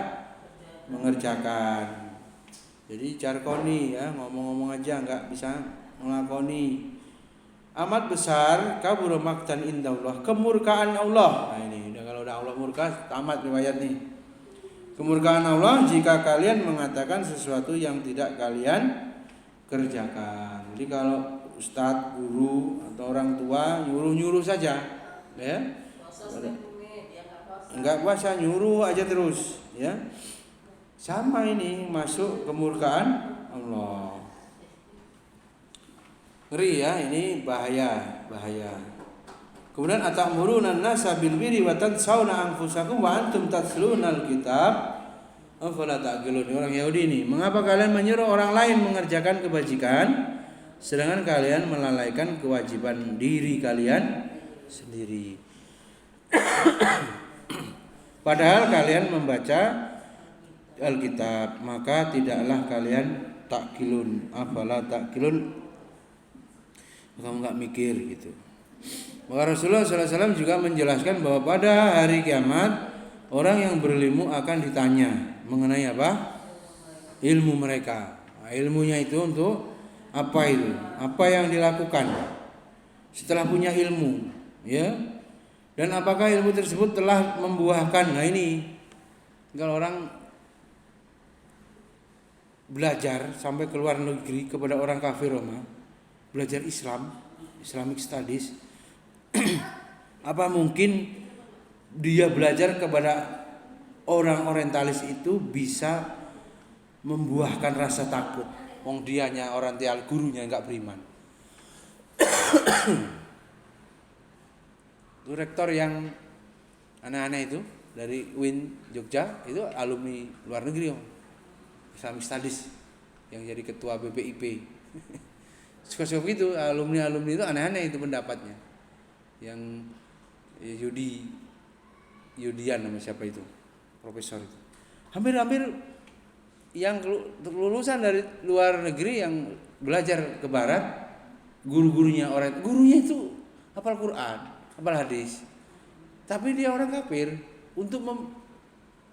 mengerjakan. Jadi jarkoni, ya, ngomong-ngomong aja nggak bisa melakoni. Amat besar kabur maktan indallah, kemurkaan Allah. Nah ini, kalau udah Allah murka, tamat riwayat nih. Kemurkaan Allah jika kalian mengatakan sesuatu yang tidak kalian kerjakan. Jadi kalau ustadz, guru atau orang tua nyuruh-nyuruh saja, ya. Enggak puasa, nyuruh aja terus, ya. Sama ini masuk kemurkaan Allah. Ngeri, ya, ini bahaya. Kemudian atamuruna an-nasa bil birri wa tansawna anfusakum wa antum tatlunal kitab afala ta'qilun. Orang Yahudi ini, mengapa kalian menyuruh orang lain mengerjakan kebajikan sedangkan kalian melalaikan kewajiban diri kalian sendiri? Padahal kalian membaca Alkitab, maka tidaklah kalian ta'qilun. Afala ta'qilun, kamu enggak mikir gitu. Maka Rasulullah SAW juga menjelaskan bahwa pada hari kiamat orang yang berilmu akan ditanya mengenai apa? Ilmu mereka. Nah, ilmunya itu untuk apa itu? Apa yang dilakukan setelah punya ilmu, ya? Dan apakah ilmu tersebut telah membuahkan? Nah ini, kalau orang belajar sampai ke luar negeri kepada orang kafir Roma, belajar Islam, Islamic Studies, apa mungkin dia belajar kepada orang orientalis itu bisa membuahkan rasa takut? Wong dianya oriental, gurunya nggak beriman. Itu rektor yang aneh-aneh itu dari UIN Jogja itu alumni luar negeri Om. Islamic Studies yang jadi ketua BPIP. Suka-suka begitu, alumni itu aneh-aneh itu pendapatnya. Yang Yudian nama siapa itu? Profesor itu. Hampir-hampir yang lulusan dari luar negeri yang belajar ke barat, gurunya itu hafal Quran, hafal hadis. Tapi dia orang kafir.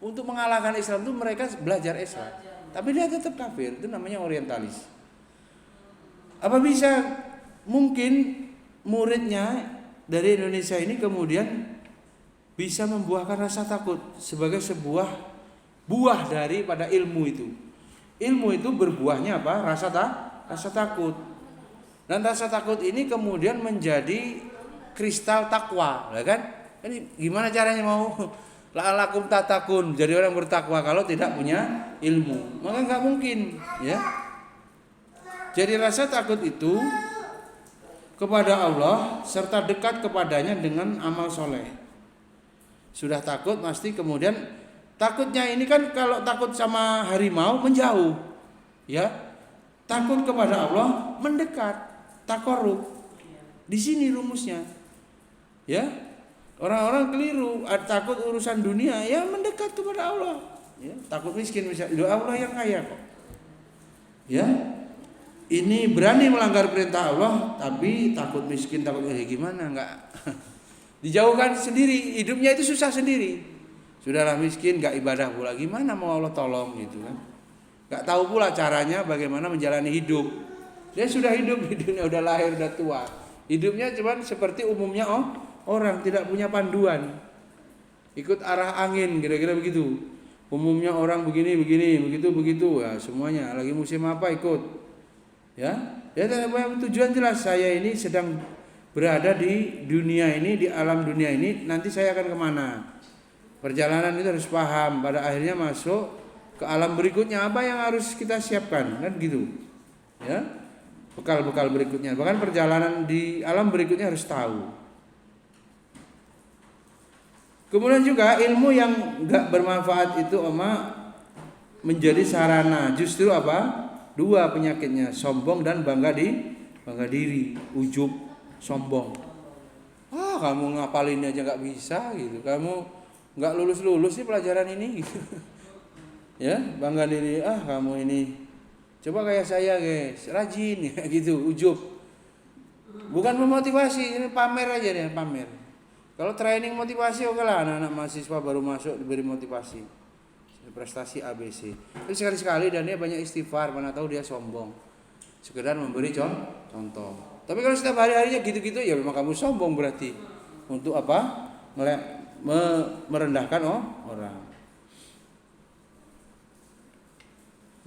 Untuk mengalahkan Islam itu mereka belajar Islam. Tapi dia tetap kafir, itu namanya orientalis. Apa bisa mungkin muridnya dari Indonesia ini kemudian bisa membuahkan rasa takut sebagai sebuah buah daripada ilmu itu. Ilmu itu berbuahnya apa? Rasa takut. Dan rasa takut ini kemudian menjadi kristal takwa, ya kan? Ini gimana caranya mau la'alakum tatakun, jadi orang bertakwa kalau tidak punya ilmu? Maka nggak mungkin, ya. Jadi rasa takut itu kepada Allah serta dekat kepadanya dengan amal soleh. Sudah takut pasti kemudian takutnya ini kan kalau takut sama harimau menjauh, ya. Takut kepada Allah mendekat, takorub. Di sini rumusnya, ya. Orang-orang keliru, takut urusan dunia, ya mendekat kepada Allah. Ya, takut miskin misalnya, Allah yang kaya kok. Ya, ini berani melanggar perintah Allah, tapi takut miskin, takut gimana? Enggak. Dijauhkan sendiri, hidupnya itu susah sendiri. Sudahlah miskin, enggak ibadah pula, gimana mau Allah tolong gitu kan? Enggak tahu pula caranya bagaimana menjalani hidup. Dia sudah hidup di dunia, udah lahir, udah tua. Hidupnya cuman seperti umumnya orang tidak punya panduan, ikut arah angin, kira-kira begitu. Umumnya orang begini, begitu, ya semuanya. Lagi musim apa ikut, ya tidak punya tujuan jelas. Saya ini sedang berada di dunia ini, di alam dunia ini. Nanti saya akan kemana? Perjalanan itu harus paham. Pada akhirnya masuk ke alam berikutnya, apa yang harus kita siapkan, kan gitu, ya. Bekal-bekal berikutnya. Bahkan perjalanan di alam berikutnya harus tahu. Kemudian juga ilmu yang enggak bermanfaat itu menjadi sarana. Justru apa? Dua penyakitnya, sombong dan bangga diri, ujub, sombong. Kamu ngapalin aja enggak bisa gitu. Kamu enggak lulus sih pelajaran ini gitu. Ya, bangga diri. Kamu ini coba kayak saya, guys. Rajin ya gitu, ujub. Bukan memotivasi, ini pamer aja deh, pamer. Kalau training motivasi oke lah, anak-anak mahasiswa baru masuk diberi motivasi prestasi ABC. Tapi sekali-sekali dan dia banyak istighfar, mana tahu dia sombong. Sekedar memberi contoh. Tapi kalau setiap hari-harinya gitu-gitu, ya memang kamu sombong berarti. Untuk apa? Merendahkan orang.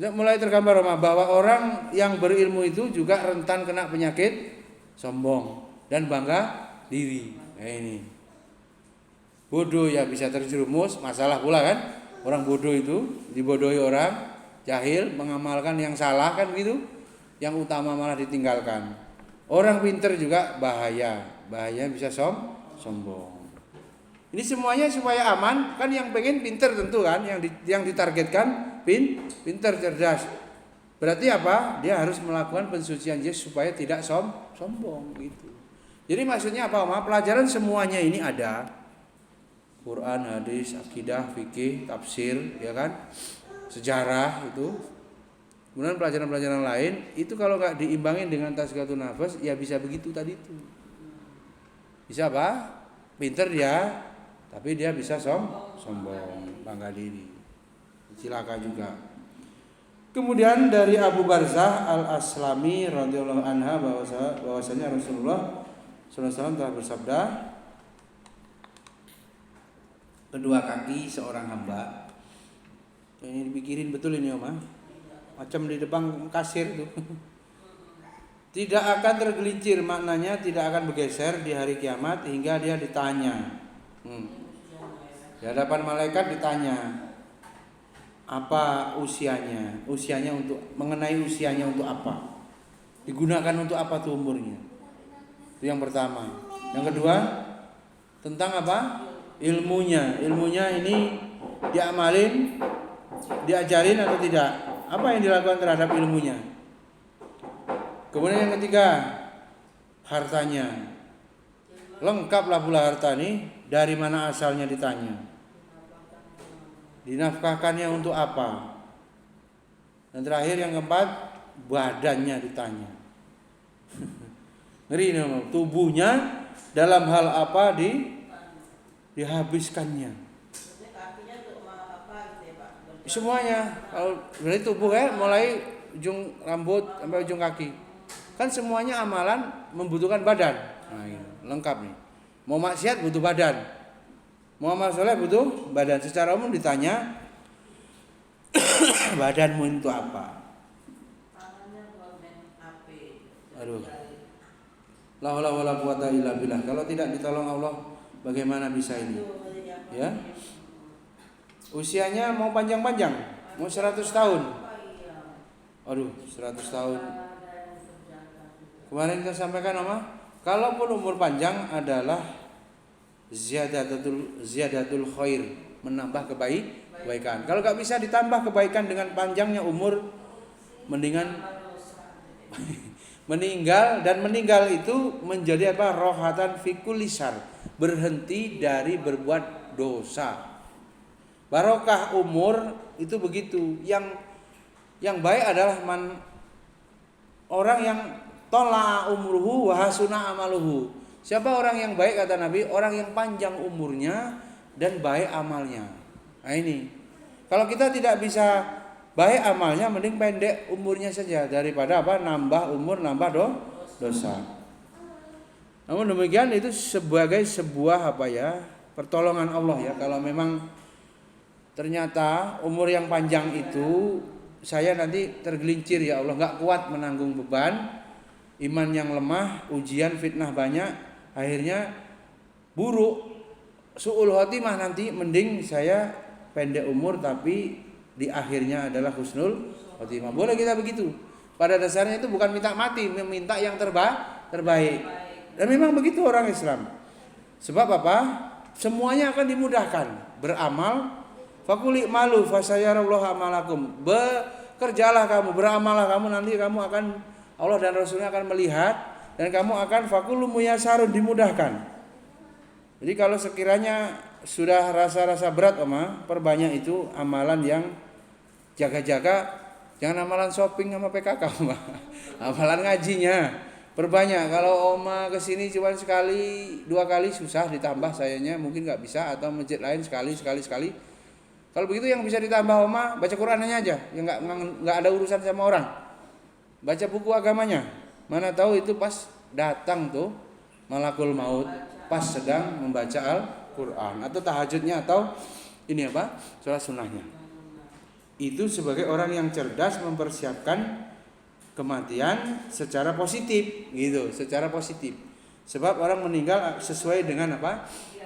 Mulai tergambar bahwa orang yang berilmu itu juga rentan kena penyakit sombong dan bangga diri. Ini bodoh ya bisa terjerumus, masalah pula kan. Orang bodoh itu dibodohi orang, jahil mengamalkan yang salah kan gitu. Yang utama malah ditinggalkan. Orang pinter juga bahaya bisa sombong. Ini semuanya supaya aman kan, yang pengen pinter tentu kan, yang ditargetkan pinter, cerdas. Berarti apa? Dia harus melakukan pensucian diri supaya tidak sombong gitu. Jadi maksudnya apa? Pelajaran semuanya ini ada. Quran, hadis, akidah, fikih, tafsir, ya kan? Sejarah itu. Kemudian pelajaran-pelajaran lain itu kalau enggak diimbangin dengan tazkiyatun nafas, ya bisa begitu tadi itu. Bisa apa? Pinter dia, tapi dia bisa sombong, bangga diri. Cilaka juga. Kemudian dari Abu Barzah Al-Aslami radhiyallahu anha bahwasanya Rasulullah sallallahu alaihi wasallam telah bersabda, kedua kaki seorang hamba. Ini dipikirin betul ini Om. macam di depan kasir itu. Tidak akan tergelincir, maknanya tidak akan bergeser di hari kiamat hingga dia ditanya. Di hadapan malaikat ditanya, apa usianya? Usianya untuk mengenai usianya untuk apa? Digunakan untuk apa tuh umurnya? Itu yang pertama. Yang kedua, tentang apa? Ilmunya. Ilmunya ini diamalin, diajarin atau tidak? Apa yang dilakukan terhadap ilmunya? Kemudian yang ketiga, hartanya. Lengkaplah pula harta ini, dari mana asalnya ditanya. Dinafkahkannya untuk apa? Dan terakhir yang keempat, badannya ditanya. Ngeri nih, tubuhnya dalam hal apa dihabiskannya. Semuanya. Kalau dari tubuh mulai ujung rambut sampai ujung kaki. Kan semuanya amalan membutuhkan badan. Nah, ini lengkap nih. Mau maksiat butuh badan. Mau amal soleh butuh badan. Secara umum ditanya, badanmu itu apa? Aduh. La haula wala quwata illa billah. Kalau tidak ditolong Allah, bagaimana bisa ini? Ya. Usianya mau panjang-panjang, mau 100 tahun. Aduh, 100 tahun. Kemarin kita sampaikan apa? Kalaupun umur panjang adalah ziyadatul khair, menambah kebaikan. Kalau nggak bisa ditambah kebaikan dengan panjangnya umur, mendingan meninggal, dan meninggal itu menjadi apa? Rohatan fikul lisan, berhenti dari berbuat dosa. Barokah umur itu begitu. Yang baik adalah orang yang tola umruhu wa hasuna amaluhu. Siapa orang yang baik kata Nabi? Orang yang panjang umurnya dan baik amalnya. Nah ini. Kalau kita tidak bisa baik amalnya, mending pendek umurnya saja daripada apa? Nambah umur, nambah dosa. Namun demikian itu sebagai sebuah pertolongan Allah ya. Kalau memang ternyata umur yang panjang itu saya nanti tergelincir ya Allah, nggak kuat menanggung beban, iman yang lemah, ujian fitnah banyak, akhirnya buruk, su'ul khotimah nanti, mending saya pendek umur tapi di akhirnya adalah husnul khotimah. Boleh kita begitu. Pada dasarnya itu bukan minta mati, meminta yang terbaik. Dan memang begitu orang Islam. Sebab apa? Semuanya akan dimudahkan. Beramal, fakuli malu fasayarallahu amalakum. Bekerjalah kamu, beramallah kamu, nanti kamu akan, Allah dan Rasulnya akan melihat, dan kamu akan fakulu muyasarun, dimudahkan. Jadi kalau sekiranya sudah rasa-rasa berat perbanyak itu amalan yang jaga-jaga, jangan amalan shopping sama PKK amalan ngajinya perbanyak. Kalau kesini cuma sekali 2 kali susah, ditambah sayanya mungkin nggak bisa, atau masjid lain sekali. Kalau begitu yang bisa ditambah baca Qurannya aja, yang nggak ada urusan sama orang. Baca buku agamanya, mana tahu itu pas datang tuh malakul maut pas sedang membaca Al-Quran, atau tahajudnya, atau ini sholat sunnahnya. Itu sebagai orang yang cerdas mempersiapkan kematian secara positif gitu, secara positif. Sebab orang meninggal sesuai dengan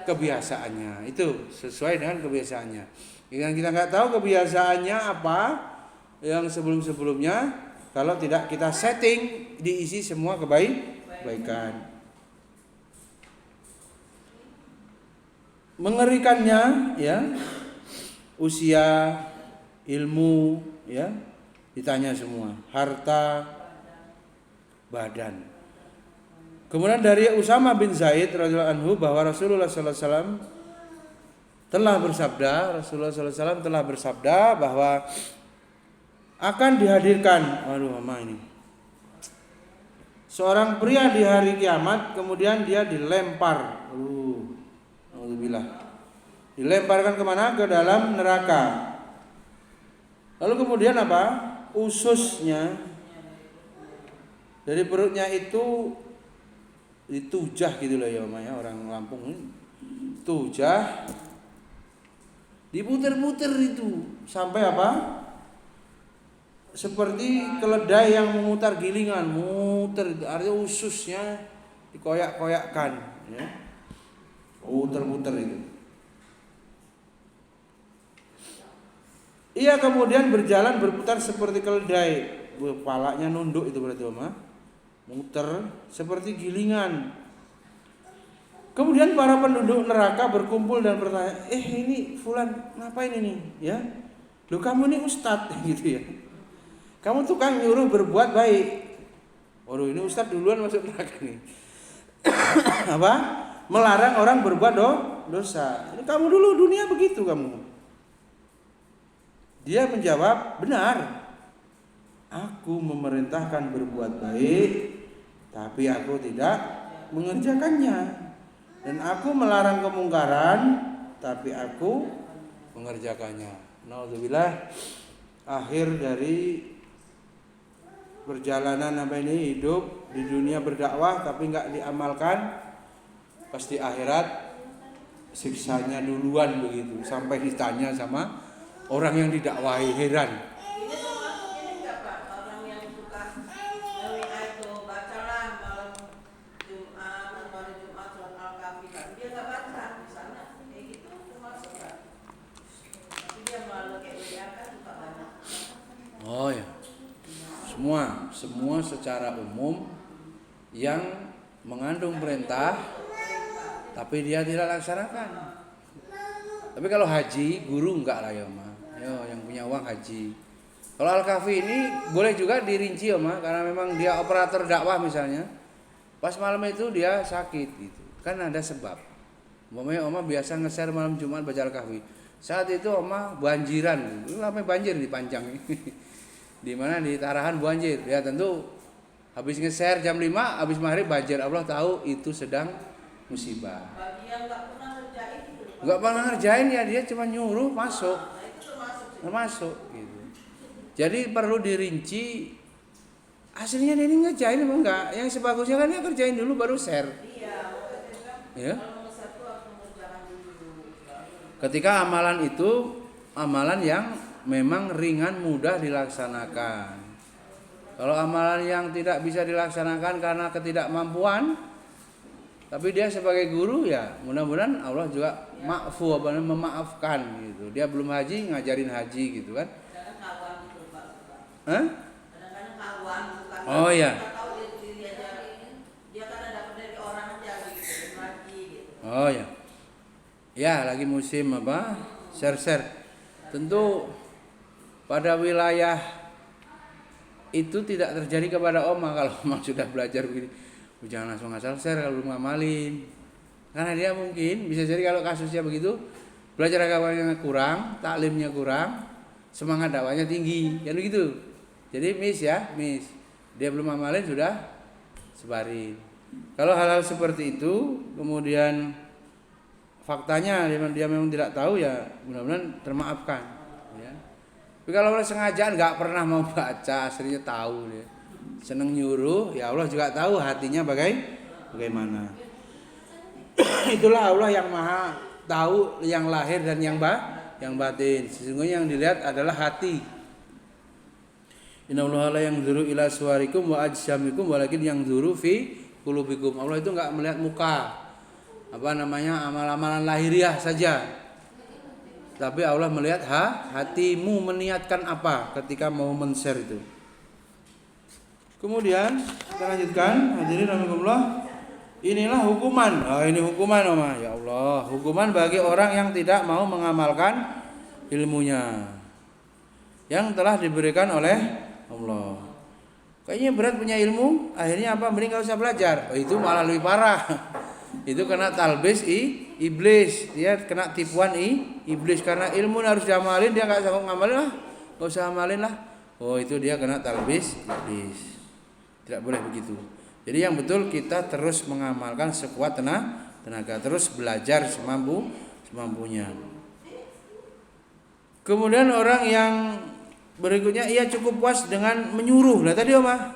kebiasaannya, itu sesuai dengan kebiasaannya. Yang kita nggak tahu kebiasaannya apa yang sebelum-sebelumnya, kalau tidak kita setting, diisi semua kebaikan. Mengerikannya ya, usia, ilmu ya, ditanya semua, harta, badan. Kemudian dari Usama bin Zaid radhiyallahu anhu bahwa Rasulullah sallallahu alaihi wasallam telah bersabda bahwa akan dihadirkan seorang pria di hari kiamat, kemudian dia dilempar. Alhamdulillah. Dilemparkan kemana? Ke dalam neraka. Lalu kemudian ususnya dari perutnya itu ditujah gitu loh ya orang Lampung ini. Tujah, diputer-puter itu sampai seperti keledai yang memutar gilingan, muter artinya ususnya dikoyak-koyakkan, ya. Muter-muter itu. Ia kemudian berjalan berputar seperti keledai, kepalanya nunduk itu berarti muter seperti gilingan. Kemudian para penduduk neraka berkumpul dan bertanya, ini fulan ngapain ini, ya? Loh kamu ini ustadz gitu ya. Kamu tukang nyuruh berbuat baik. Waduh, ini ustadz duluan masuk neraka nih. Apa? Melarang orang berbuat dosa. Ini kamu dulu dunia begitu kamu. Dia menjawab, benar. Aku memerintahkan berbuat baik, tapi aku tidak mengerjakannya. Dan aku melarang kemungkaran, tapi aku mengerjakannya. Naudzubillah. Akhir dari perjalanan ini hidup di dunia berdakwah tapi nggak diamalkan, pasti akhirat siksanya duluan begitu. Sampai ditanya sama orang yang didakwahi, heran. Ini termasuk ini enggak Pak? Orang yang suka WA itu bacalah malam Jumat atau hari Jumat surat Al-Kahfi, tapi dia enggak baca misalnya, kayak gitu termasuk Pak. Tapi dia malah kayak WA kan suka banyak. Oh ya. Semua secara umum yang mengandung perintah tapi dia tidak laksanakan. Tapi kalau haji, guru enggak lah ya, Ma. Yo, yang punya uang haji. Kalau Al-Kahfi ini boleh juga dirinci ya, Ma, karena memang dia operator dakwah misalnya. Pas malam itu dia sakit gitu. Kan ada sebab. Umpamanya Oma biasa nge-share malam Jumat baca Al-Kahfi. Saat itu Oma banjiran. Itu namanya banjir di Panjang. Di mana di Tarahan banjir. Ya tentu habis nge-share jam 5, habis maghrib banjir. Allah tahu itu sedang musibah. Bagi yang enggak pernah ngerjain itu. Enggak pernah ngerjain ya, dia cuma nyuruh masuk. Nah, itu termasuk. Masuk gitu. Jadi perlu dirinci hasilnya dia ini ngerjain apa enggak. Yang sebagusnya kan dia kerjain dulu baru share. Iya, maksudnya kan Ya. kalau nomor satu harus mengerjakan dulu. Ketika amalan itu amalan yang memang ringan mudah dilaksanakan. Kalau amalan yang tidak bisa dilaksanakan karena ketidakmampuan, tapi dia sebagai guru ya mudah-mudahan Allah juga memaafkan gitu. Dia belum haji ngajarin haji gitu kan. Kadang kawan gitu Pak. Hah? Kadang-kadang kawan bukan. Oh ya. Kita tahu dia ajarin. Dia kan dapat dari orang aja gitu, lagi gitu. Oh ya. Ya, lagi musim apa? Share-share. Tentu pada wilayah itu tidak terjadi kepada Oma kalau Oma sudah belajar begini. Jangan langsung asal share kalau belum ngamalin. Karena dia mungkin bisa jadi kalau kasusnya begitu, belajar agamanya kurang, taklimnya kurang, semangat dakwahnya tinggi, kan begitu. Jadi miss. Dia belum ngamalin sudah sebarin. Kalau hal-hal seperti itu, kemudian faktanya dia memang tidak tahu ya, mudah-mudahan termaafkan. Ya. Tapi kalau orang sengaja nggak pernah mau baca, aslinya tahu dia. Seneng nyuruh, ya Allah juga tahu hatinya bagaimana. Itulah Allah yang maha tahu yang lahir dan yang batin. Sesungguhnya yang dilihat adalah hati. Innallaha la yanzuru ila suwarikum wa ajsamikum walakin yanzuru fi qulubikum. Allah itu enggak melihat muka. Amal-amalan lahiriah saja. Tapi Allah melihat hatimu meniatkan apa ketika mau men-share itu. Kemudian kita lanjutkan, hadirin rahimakumullah. Inilah hukuman. Ini hukuman Oma. Ya Allah, hukuman bagi orang yang tidak mau mengamalkan ilmunya yang telah diberikan oleh Allah. Kayaknya berat punya ilmu, akhirnya apa? Mending enggak usah belajar. Itu malah lebih parah. Itu kena talbis iblis. Dia kena tipuan iblis karena ilmu harus diamalin, dia enggak sanggup ngamalin lah. Enggak usah amalin lah. Oh, itu dia kena talbis iblis. Tidak boleh begitu. Jadi yang betul kita terus mengamalkan sekuat tenaga, terus belajar semampunya. Kemudian orang yang berikutnya ia cukup puas dengan menyuruh. Nah tadi Oma,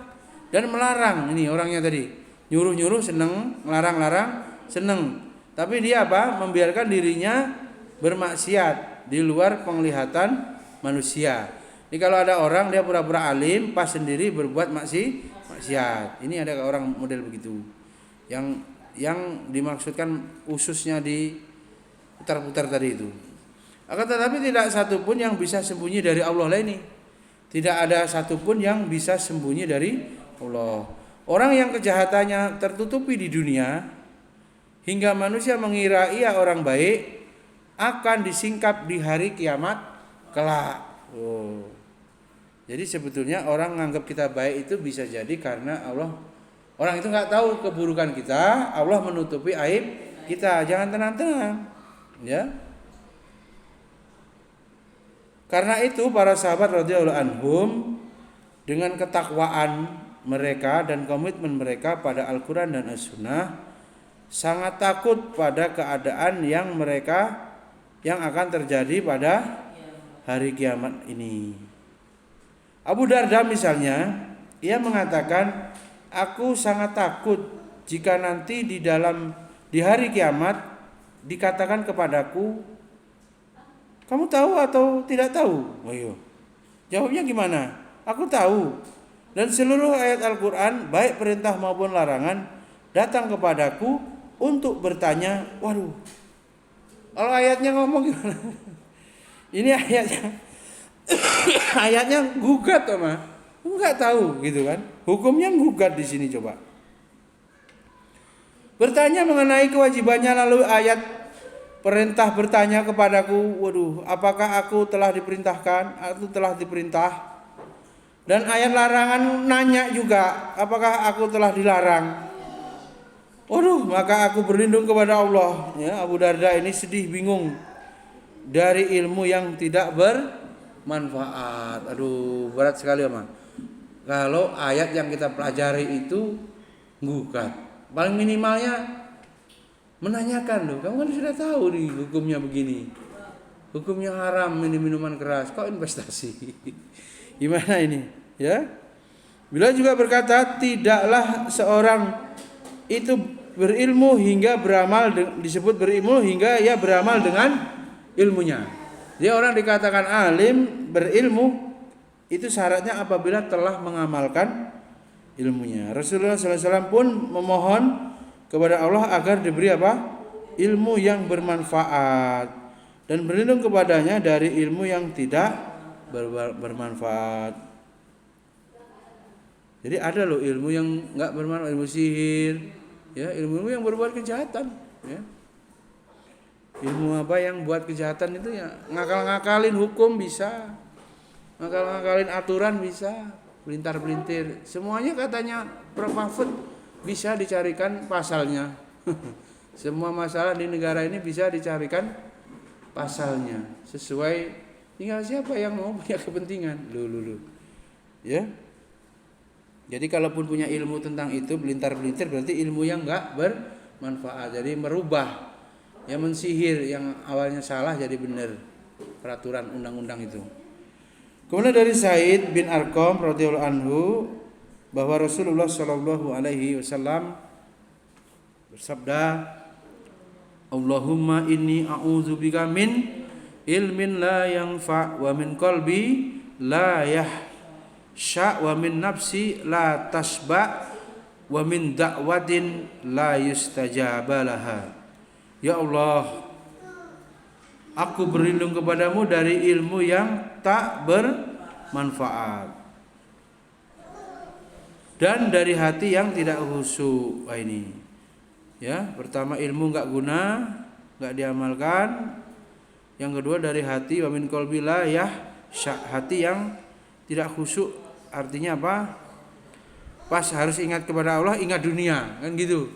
dan melarang. Ini orangnya tadi. Nyuruh-nyuruh seneng, melarang-larang seneng. Tapi dia apa? Membiarkan dirinya bermaksiat di luar penglihatan manusia. Ini kalau ada orang dia pura-pura alim, pas sendiri berbuat maksiat. Ini ada orang model begitu. Yang dimaksudkan ususnya di putar-putar tadi itu. Akan tetapi tidak satupun yang bisa sembunyi dari Allah lah ini. Tidak ada satupun yang bisa sembunyi dari Allah. Orang yang kejahatannya tertutupi di dunia hingga manusia mengira ia orang baik akan disingkap di hari kiamat kelak. Jadi sebetulnya orang menganggap kita baik itu bisa jadi karena orang itu nggak tahu keburukan kita, Allah menutupi aib kita. Jangan tenang-tenang, ya. Karena itu para sahabat radhiyallahu anhum dengan ketakwaan mereka dan komitmen mereka pada Al-Quran dan As-Sunnah sangat takut pada keadaan yang akan terjadi pada hari kiamat ini. Abu Darda misalnya, ia mengatakan, aku sangat takut jika nanti di hari kiamat dikatakan kepadaku, kamu tahu atau tidak tahu? Ayo. Jawabnya gimana? Aku tahu. Dan seluruh ayat Al-Quran, baik perintah maupun larangan, datang kepadaku untuk bertanya, waduh, kalau ayatnya ngomong gimana? Ini ayatnya gugat sama, enggak tahu gitu kan? Hukumnya gugat di sini coba. Bertanya mengenai kewajibannya lalu ayat perintah bertanya kepadaku, waduh, apakah aku telah diperintahkan? Aku telah diperintah. Dan ayat larangan nanya juga, apakah aku telah dilarang? Waduh, maka aku berlindung kepada Allah. Ya, Abu Darda ini sedih, bingung dari ilmu yang tidak bermanfaat. Aduh, berat sekali Mas. Kalau ayat yang kita pelajari itu gugat, paling minimalnya menanyakan loh, kamu kan sudah tahu nih hukumnya begini, hukumnya haram minuman keras, kok investasi? Gimana ini? Ya, beliau juga berkata, tidaklah seorang itu berilmu hingga beramal, disebut berilmu hingga ia beramal dengan ilmunya. Dia orang dikatakan alim, berilmu, itu syaratnya apabila telah mengamalkan ilmunya. Rasulullah SAW pun memohon kepada Allah agar diberi apa? Ilmu yang bermanfaat dan berlindung kepadanya dari ilmu yang tidak bermanfaat. Jadi ada loh ilmu yang enggak bermanfaat, ilmu sihir, ya, ilmu yang berbuat kejahatan, ya. Ilmu apa yang buat kejahatan itu ya ngakal-ngakalin hukum bisa, ngakal-ngakalin aturan bisa, pelintar-pelintir. Semuanya katanya Prof Mahfud bisa dicarikan pasalnya. Semua masalah di negara ini bisa dicarikan pasalnya sesuai, tinggal siapa yang mau punya kepentingan. Lu. Ya. Jadi kalaupun punya ilmu tentang itu pelintar-pelintir berarti ilmu yang enggak bermanfaat. Jadi merubah, yang mensihir yang awalnya salah jadi benar peraturan undang-undang itu. Kemudian dari Said bin Arqam radhiyallahu anhu bahwa Rasulullah Shallallahu Alaihi Wasallam bersabda, Allahumma inni a'udzubika min ilmin la yanfa wa min qalbi la yahsha wa min nafsi la tasba wa min da'watin la yustajaba laha. Ya Allah, aku berlindung kepadamu dari ilmu yang tak bermanfaat dan dari hati yang tidak khusyuk. Wah ini, ya, pertama ilmu enggak guna, enggak diamalkan. Yang kedua dari hati, wa min qalbi la hati yang tidak khusyuk. Artinya apa? Pas harus ingat kepada Allah, ingat dunia, kan gitu.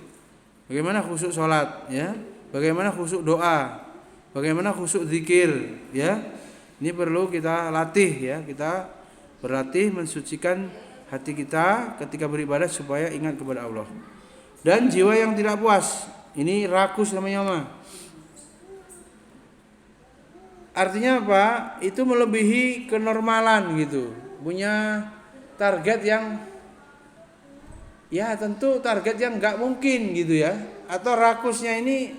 Bagaimana khusyuk salat, ya? Bagaimana khusyuk doa? Bagaimana khusyuk zikir, ya? Ini perlu kita latih, ya. Kita berlatih mensucikan hati kita ketika beribadah supaya ingat kepada Allah. Dan jiwa yang tidak puas, ini rakus namanya mah. Artinya apa? Itu melebihi kenormalan gitu. Punya target yang, ya tentu target yang nggak mungkin gitu ya. Atau rakusnya ini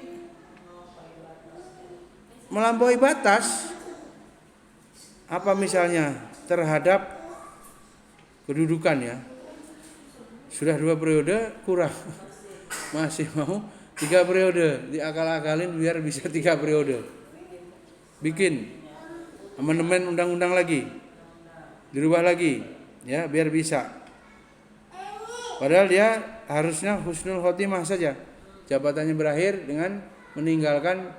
melampaui batas. Apa misalnya terhadap kedudukan ya. Sudah 2 periode kurang. Masih mau 3 periode, diakal-akalin biar bisa 3 periode. Bikin amandemen undang-undang lagi. Dirubah lagi ya biar bisa. Padahal dia harusnya husnul khotimah saja. Jabatannya berakhir dengan meninggalkan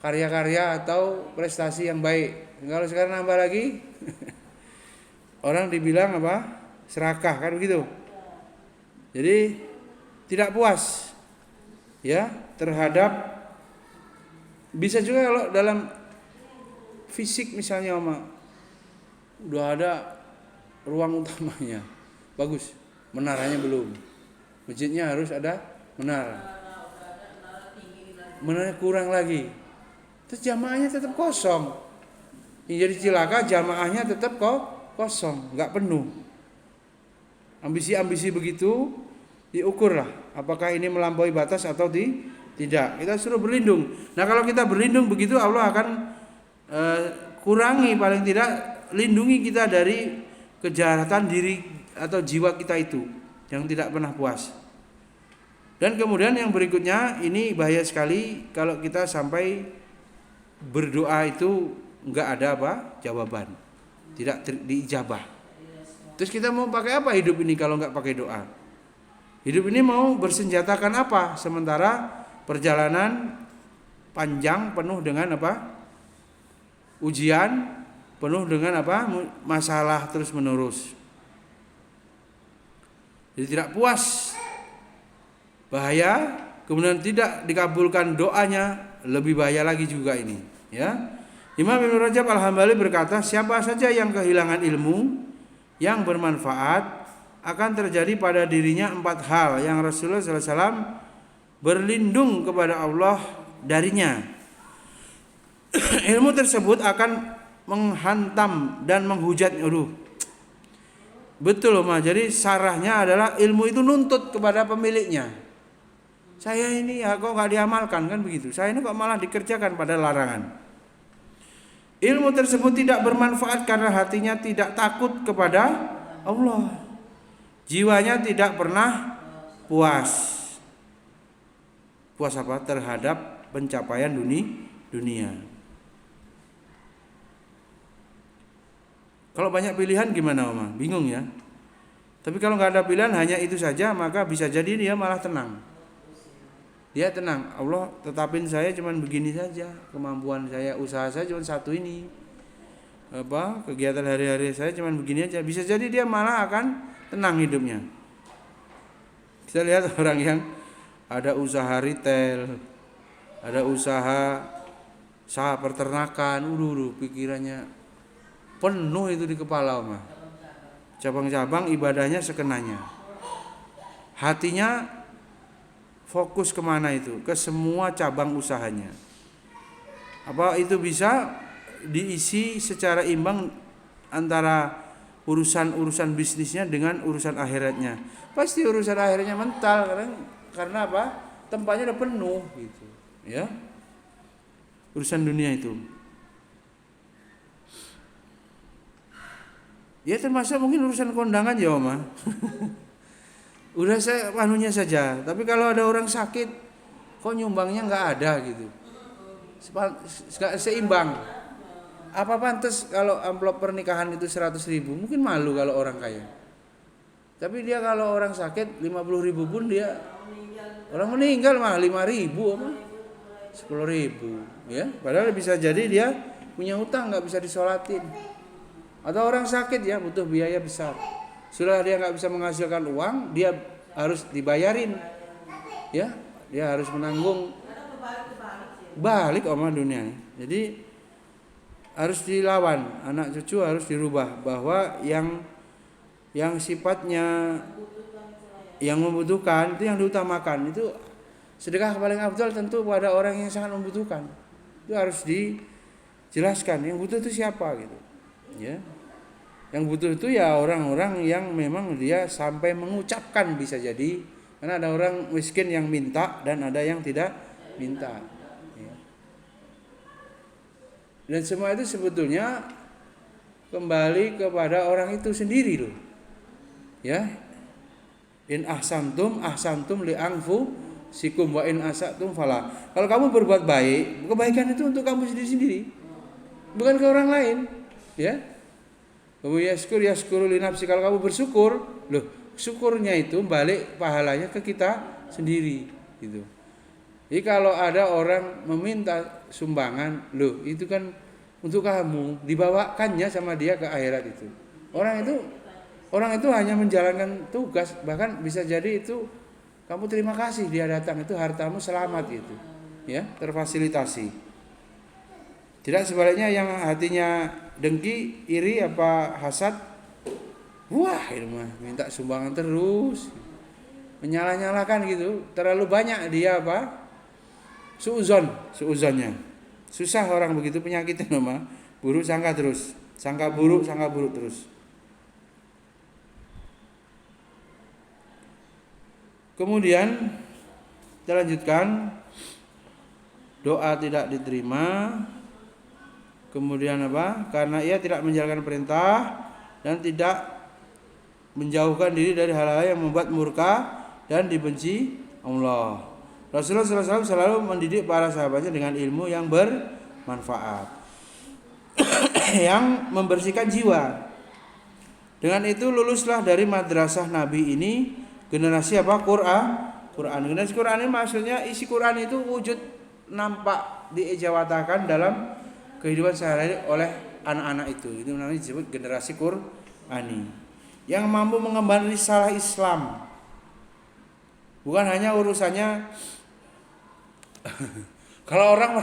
karya-karya atau prestasi yang baik. Kalau sekarang nambah lagi orang dibilang apa? Serakah kan begitu. Jadi tidak puas ya terhadap, bisa juga kalau dalam fisik misalnya udah ada ruang utamanya bagus, menaranya belum, masjidnya harus ada menara kurang lagi, terus jamaahnya tetap kosong. Yang jadi cilaka jamaahnya tetap kosong, nggak penuh. Ambisi-ambisi begitu diukurlah apakah ini melampaui batas atau tidak. Kita suruh berlindung. Nah kalau kita berlindung begitu, Allah akan kurangi, paling tidak lindungi kita dari kejahatan diri atau jiwa kita itu yang tidak pernah puas. Dan kemudian yang berikutnya ini bahaya sekali kalau kita sampai berdoa itu enggak ada apa? Jawaban. Tidak diijabah. Terus kita mau pakai apa hidup ini kalau enggak pakai doa? Hidup ini mau bersenjatakan apa? Sementara perjalanan panjang penuh dengan apa? Ujian, penuh dengan apa? Masalah terus menerus. Jadi tidak puas. Bahaya, kemudian tidak dikabulkan doanya, lebih bahaya lagi juga ini, ya. Imam Ibnu Rajab Al-Hambali berkata, siapa saja yang kehilangan ilmu yang bermanfaat akan terjadi pada dirinya 4 hal yang Rasulullah SAW berlindung kepada Allah darinya. Ilmu tersebut akan menghantam dan menghujat. Betul Mas. Jadi sarahnya adalah ilmu itu nuntut kepada pemiliknya. Saya ini ya kok nggak diamalkan kan begitu. Saya ini kok malah dikerjakan pada larangan. Ilmu tersebut tidak bermanfaat karena hatinya tidak takut kepada Allah. Jiwanya tidak pernah puas. Puas apa? Terhadap pencapaian dunia. Kalau banyak pilihan gimana Oma? Bingung ya. Tapi kalau nggak ada pilihan hanya itu saja, maka bisa jadi dia malah tenang. Dia tenang, Allah tetapin saya cuma begini saja, kemampuan saya, usaha saya cuma satu ini, kegiatan hari-hari saya cuma begini aja. Bisa jadi dia malah akan tenang hidupnya. Kita lihat orang yang ada usaha retail, ada usaha peternakan, pikirannya penuh itu di kepala mah. Cabang-cabang ibadahnya sekenanya. Hatinya fokus kemana itu? Ke semua cabang usahanya. Apa itu bisa diisi secara imbang antara urusan bisnisnya dengan urusan akhiratnya? Pasti urusan akhiratnya mental karena apa? Tempatnya udah penuh gitu, ya. Urusan dunia itu. Ya termasuk mungkin urusan kondangan ya Oma. Udah saya panunya saja. Tapi kalau ada orang sakit, kok nyumbangnya nggak ada gitu. Seimbang. Apa pantas kalau amplop pernikahan itu 100.000? Mungkin malu kalau orang kaya. Tapi dia kalau orang sakit 50.000 pun dia, orang meninggal mah 5.000 apa? 10.000 ya. Padahal bisa jadi dia punya hutang nggak bisa disolatin. Atau orang sakit ya butuh biaya besar. Sudah dia nggak bisa menghasilkan uang, dia harus dibayarin, ya, dia harus menanggung balik oma dunia. Jadi harus dilawan, anak cucu harus dirubah bahwa yang sifatnya yang membutuhkan itu yang diutamakan. Itu sedekah paling afdal tentu pada orang yang sangat membutuhkan. Itu harus dijelaskan yang butuh itu siapa gitu, ya. Yang butuh itu ya orang-orang yang memang dia sampai mengucapkan bisa jadi. Karena ada orang miskin yang minta dan ada yang tidak minta. Dan semua itu sebetulnya kembali kepada orang itu sendiri loh. Ya. In ahsantum li anfusikum wa in asatum fala. Kalau kamu berbuat baik, kebaikan itu untuk kamu sendiri-sendiri. Bukan ke orang lain, ya. Wa yaskuru li nafsi. Kalau kamu bersyukur, loh, syukurnya itu balik pahalanya ke kita sendiri, gitu. Jadi kalau ada orang meminta sumbangan, loh, itu kan untuk kamu, dibawakannya sama dia ke akhirat itu. Orang itu hanya menjalankan tugas, bahkan bisa jadi itu kamu terima kasih dia datang, itu hartamu selamat itu, ya, terfasilitasi. Tidak sebaliknya yang hatinya dengki, iri apa hasad, wah ini mah minta sumbangan terus, menyalah-nyalakan gitu, terlalu banyak dia apa, suuzonnya, susah orang begitu penyakitnya mah, buruk sangka terus, sangka buruk terus. Kemudian kita lanjutkan, doa tidak diterima. Kemudian apa? Karena ia tidak menjalankan perintah dan tidak menjauhkan diri dari hal-hal yang membuat murka dan dibenci Allah. Rasulullah SAW selalu mendidik para sahabatnya dengan ilmu yang bermanfaat, yang membersihkan jiwa. Dengan itu luluslah dari madrasah Nabi ini generasi apa? Quran. Generasi Quran ini maksudnya isi Quran itu wujud nampak diejawatakan dalam kehidupan sehari-hari oleh anak-anak itu. Itu namanya disebut generasi Qurani. Yang mampu mengemban risalah Islam. Bukan hanya urusannya kalau orang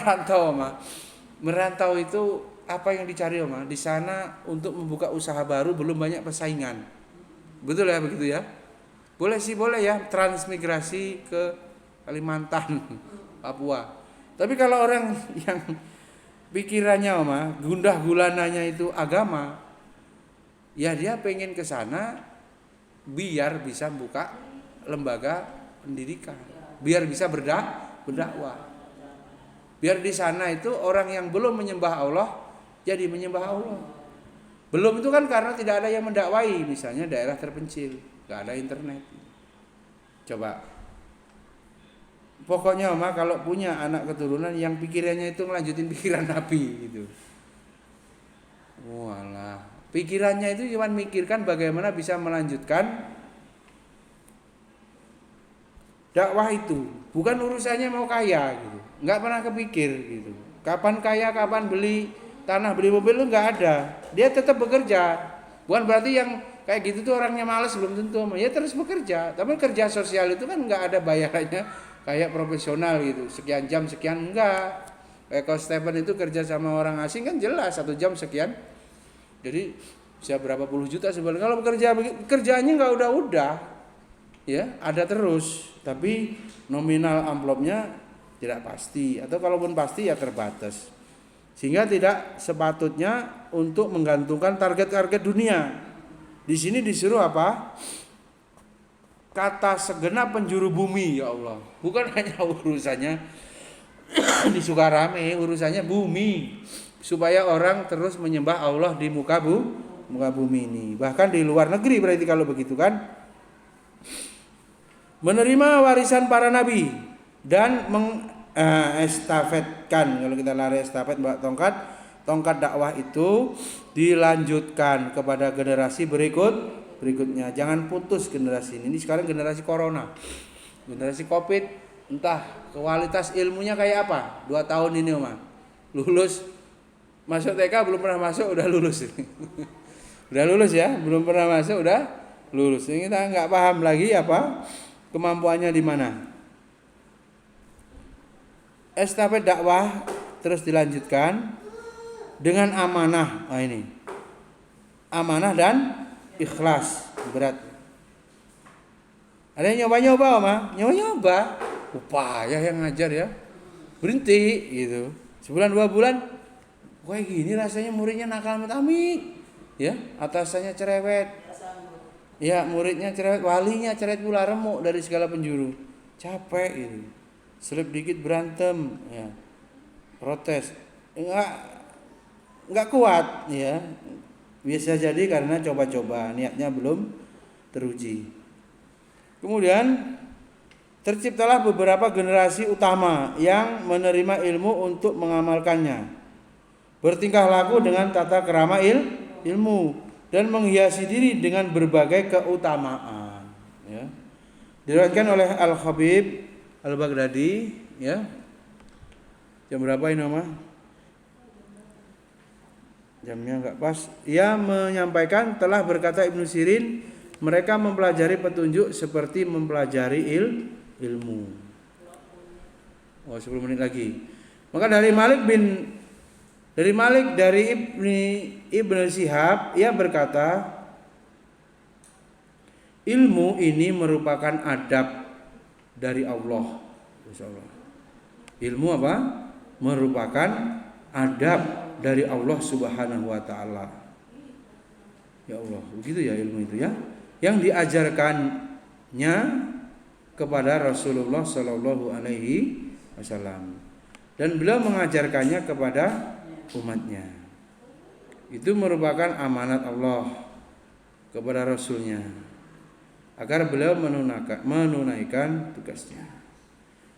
merantau itu apa yang dicari di sana untuk membuka usaha baru, belum banyak persaingan. Betul ya, begitu ya? Boleh ya transmigrasi ke Kalimantan, Papua. Tapi kalau orang yang pikirannya gundah gulananya itu agama, ya dia pengen ke sana biar bisa buka lembaga pendidikan, biar bisa berdakwah. Biar di sana itu orang yang belum menyembah Allah jadi menyembah Allah. Belum itu kan karena tidak ada yang mendakwai, misalnya daerah terpencil, nggak ada internet. Coba, pokoknya kalau punya anak keturunan yang pikirannya itu ngelanjutin pikiran Nabi gitu. Walah, pikirannya itu cuma mikirkan bagaimana bisa melanjutkan dakwah itu, bukan urusannya mau kaya gitu. Nggak pernah kepikir gitu. Kapan kaya, kapan beli tanah, beli mobil itu nggak ada. Dia tetap bekerja. Bukan berarti yang kayak gitu tuh orangnya malas, belum tentu. Ya terus bekerja. Tapi kerja sosial itu kan nggak ada bayarannya kayak profesional gitu. Sekian jam sekian enggak. Kayak kalau Stephen itu kerja sama orang asing kan jelas 1 jam sekian. Jadi bisa berapa puluh juta sebulan. Kalau kerjanya nggak udah. Ya ada terus. Tapi nominal amplopnya tidak pasti. Atau kalaupun pasti ya terbatas. Sehingga tidak sepatutnya untuk menggantungkan target-target dunia. Di sini disuruh apa? Kata segenap penjuru bumi, ya Allah. Bukan hanya urusannya di Sukarame, urusannya bumi. Supaya orang terus menyembah Allah di muka bumi ini. Bahkan di luar negeri berarti kalau begitu kan. Menerima warisan para nabi dan estafetkan. Kalau kita lari estafet bawa tongkat dakwah itu dilanjutkan kepada generasi berikutnya. Jangan putus generasi ini. Ini sekarang generasi corona, generasi covid, entah kualitas ilmunya kayak apa. 2 tahun ini lulus, masuk TK belum pernah masuk udah lulus. Udah lulus ya, belum pernah masuk udah lulus. Ini kita nggak paham lagi apa kemampuannya di mana. Estafet dakwah terus dilanjutkan dengan amanah. Ini amanah dan ikhlas, berat. Ada yang nyoba upaya yang ngajar ya, berhenti gitu. Sebulan 2 bulan kayak gini rasanya, muridnya nakal amit-amit ya, atasannya cerewet ya, muridnya cerewet, walinya cerewet pula, remuk dari segala penjuru, capek gitu. Selip dikit berantem ya, protes, enggak kuat ya, Bisa jadi karena coba-coba, niatnya belum teruji. Kemudian terciptalah beberapa generasi utama yang menerima ilmu untuk mengamalkannya, bertingkah laku dengan tata krama ilmu, dan menghiasi diri dengan berbagai keutamaan. Ya. Diriwayatkan oleh Al-Khabib Al-Baghdadi, ya. Jam berapa ini, Mama? Jamnya enggak pas. Ia menyampaikan, telah berkata Ibnu Sirin, mereka mempelajari petunjuk seperti mempelajari ilmu. Oh, 10 menit lagi. Maka dari Malik dari Ibnu Syihab, ia berkata, ilmu ini merupakan adab dari Allah. Insyaallah. Ilmu apa? Merupakan adab dari Allah Subhanahu wa taala. Ya Allah, begitu ya ilmu itu ya. Yang diajarkannya kepada Rasulullah sallallahu alaihi wasallam. Dan beliau mengajarkannya kepada umatnya. Itu merupakan amanat Allah kepada Rasulnya agar beliau menunaikan tugasnya.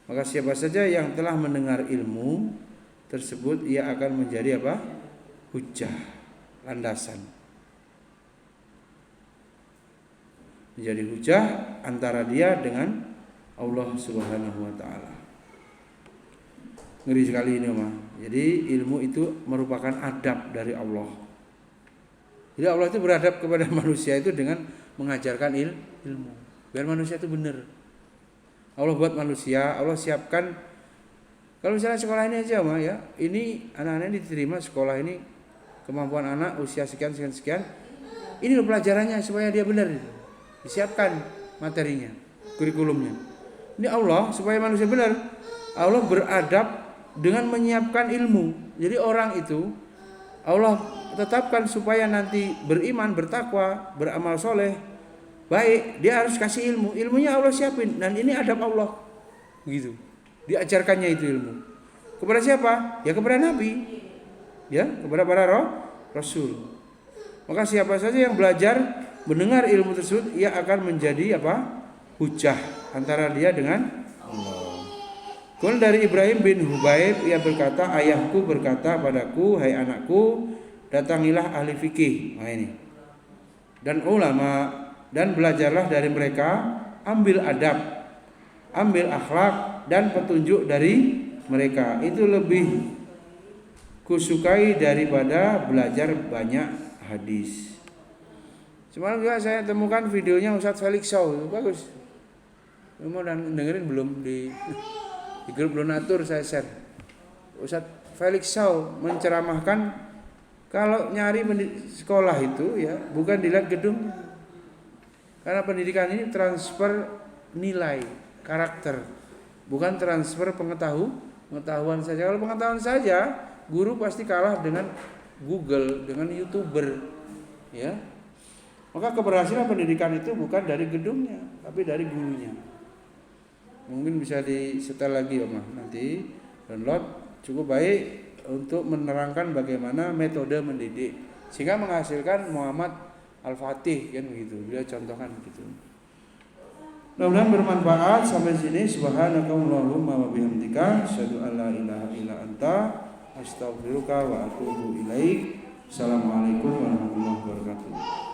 Maka siapa saja yang telah mendengar ilmu tersebut, ia akan menjadi apa? Hujjah, landasan. Menjadi hujjah antara dia dengan Allah Subhanahu wa taala. Ngeri sekali ini, Mah. Jadi ilmu itu merupakan adab dari Allah. Jadi Allah itu beradab kepada manusia itu dengan mengajarkan ilmu. Biar manusia itu benar. Allah buat manusia, Allah siapkan. Kalau misalnya sekolah ini aja, Mah, ya. Ini anak-anak diterima sekolah ini, kemampuan anak usia sekian. Ini loh pelajarannya supaya dia benar. Disiapkan materinya, kurikulumnya. Ini Allah supaya manusia benar. Allah beradab dengan menyiapkan ilmu. Jadi orang itu Allah tetapkan supaya nanti beriman, bertakwa, beramal soleh, baik, dia harus kasih ilmu. Ilmunya Allah siapin, dan ini adab Allah. Begitu. Diajarkannya itu ilmu. Kepada siapa? Ya kepada Nabi. Ya, kepada para Rasul. Maka siapa saja yang belajar mendengar ilmu tersebut, ia akan menjadi apa? Hujjah antara dia dengan Allah. Kemudian dari Ibrahim bin Hubaib, ia berkata, ayahku berkata padaku, hai anakku, datangilah ahli fikih. Nah ini. Dan ulama, dan belajarlah dari mereka, ambil adab, ambil akhlak dan petunjuk dari mereka. Itu lebih kusukai daripada belajar banyak hadis. Semalam juga saya temukan videonya Ustadz Felix Shaw, bagus. Mau dengerin belum di grup donatur saya share. Ustadz Felix Shaw menceramahkan kalau nyari sekolah itu ya bukan dilihat gedung, karena pendidikan ini transfer nilai, karakter, bukan transfer pengetahuan saja. Kalau pengetahuan saja, guru pasti kalah dengan Google, dengan YouTuber, ya. Maka keberhasilan pendidikan itu bukan dari gedungnya, tapi dari gurunya. Mungkin bisa disetel lagi, Om, nanti download, cukup baik untuk menerangkan bagaimana metode mendidik sehingga menghasilkan Muhammad Al-Fatih, kan begitu. Beliau contohkan begitu. Mudah-mudahan bermanfaat. Sampai sini, subhanakallahumma wa bihamdika, asyhadu an la ilaha illa anta, astaghfiruka wa atubu ilaik. Assalamualaikum warahmatullahi wabarakatuh.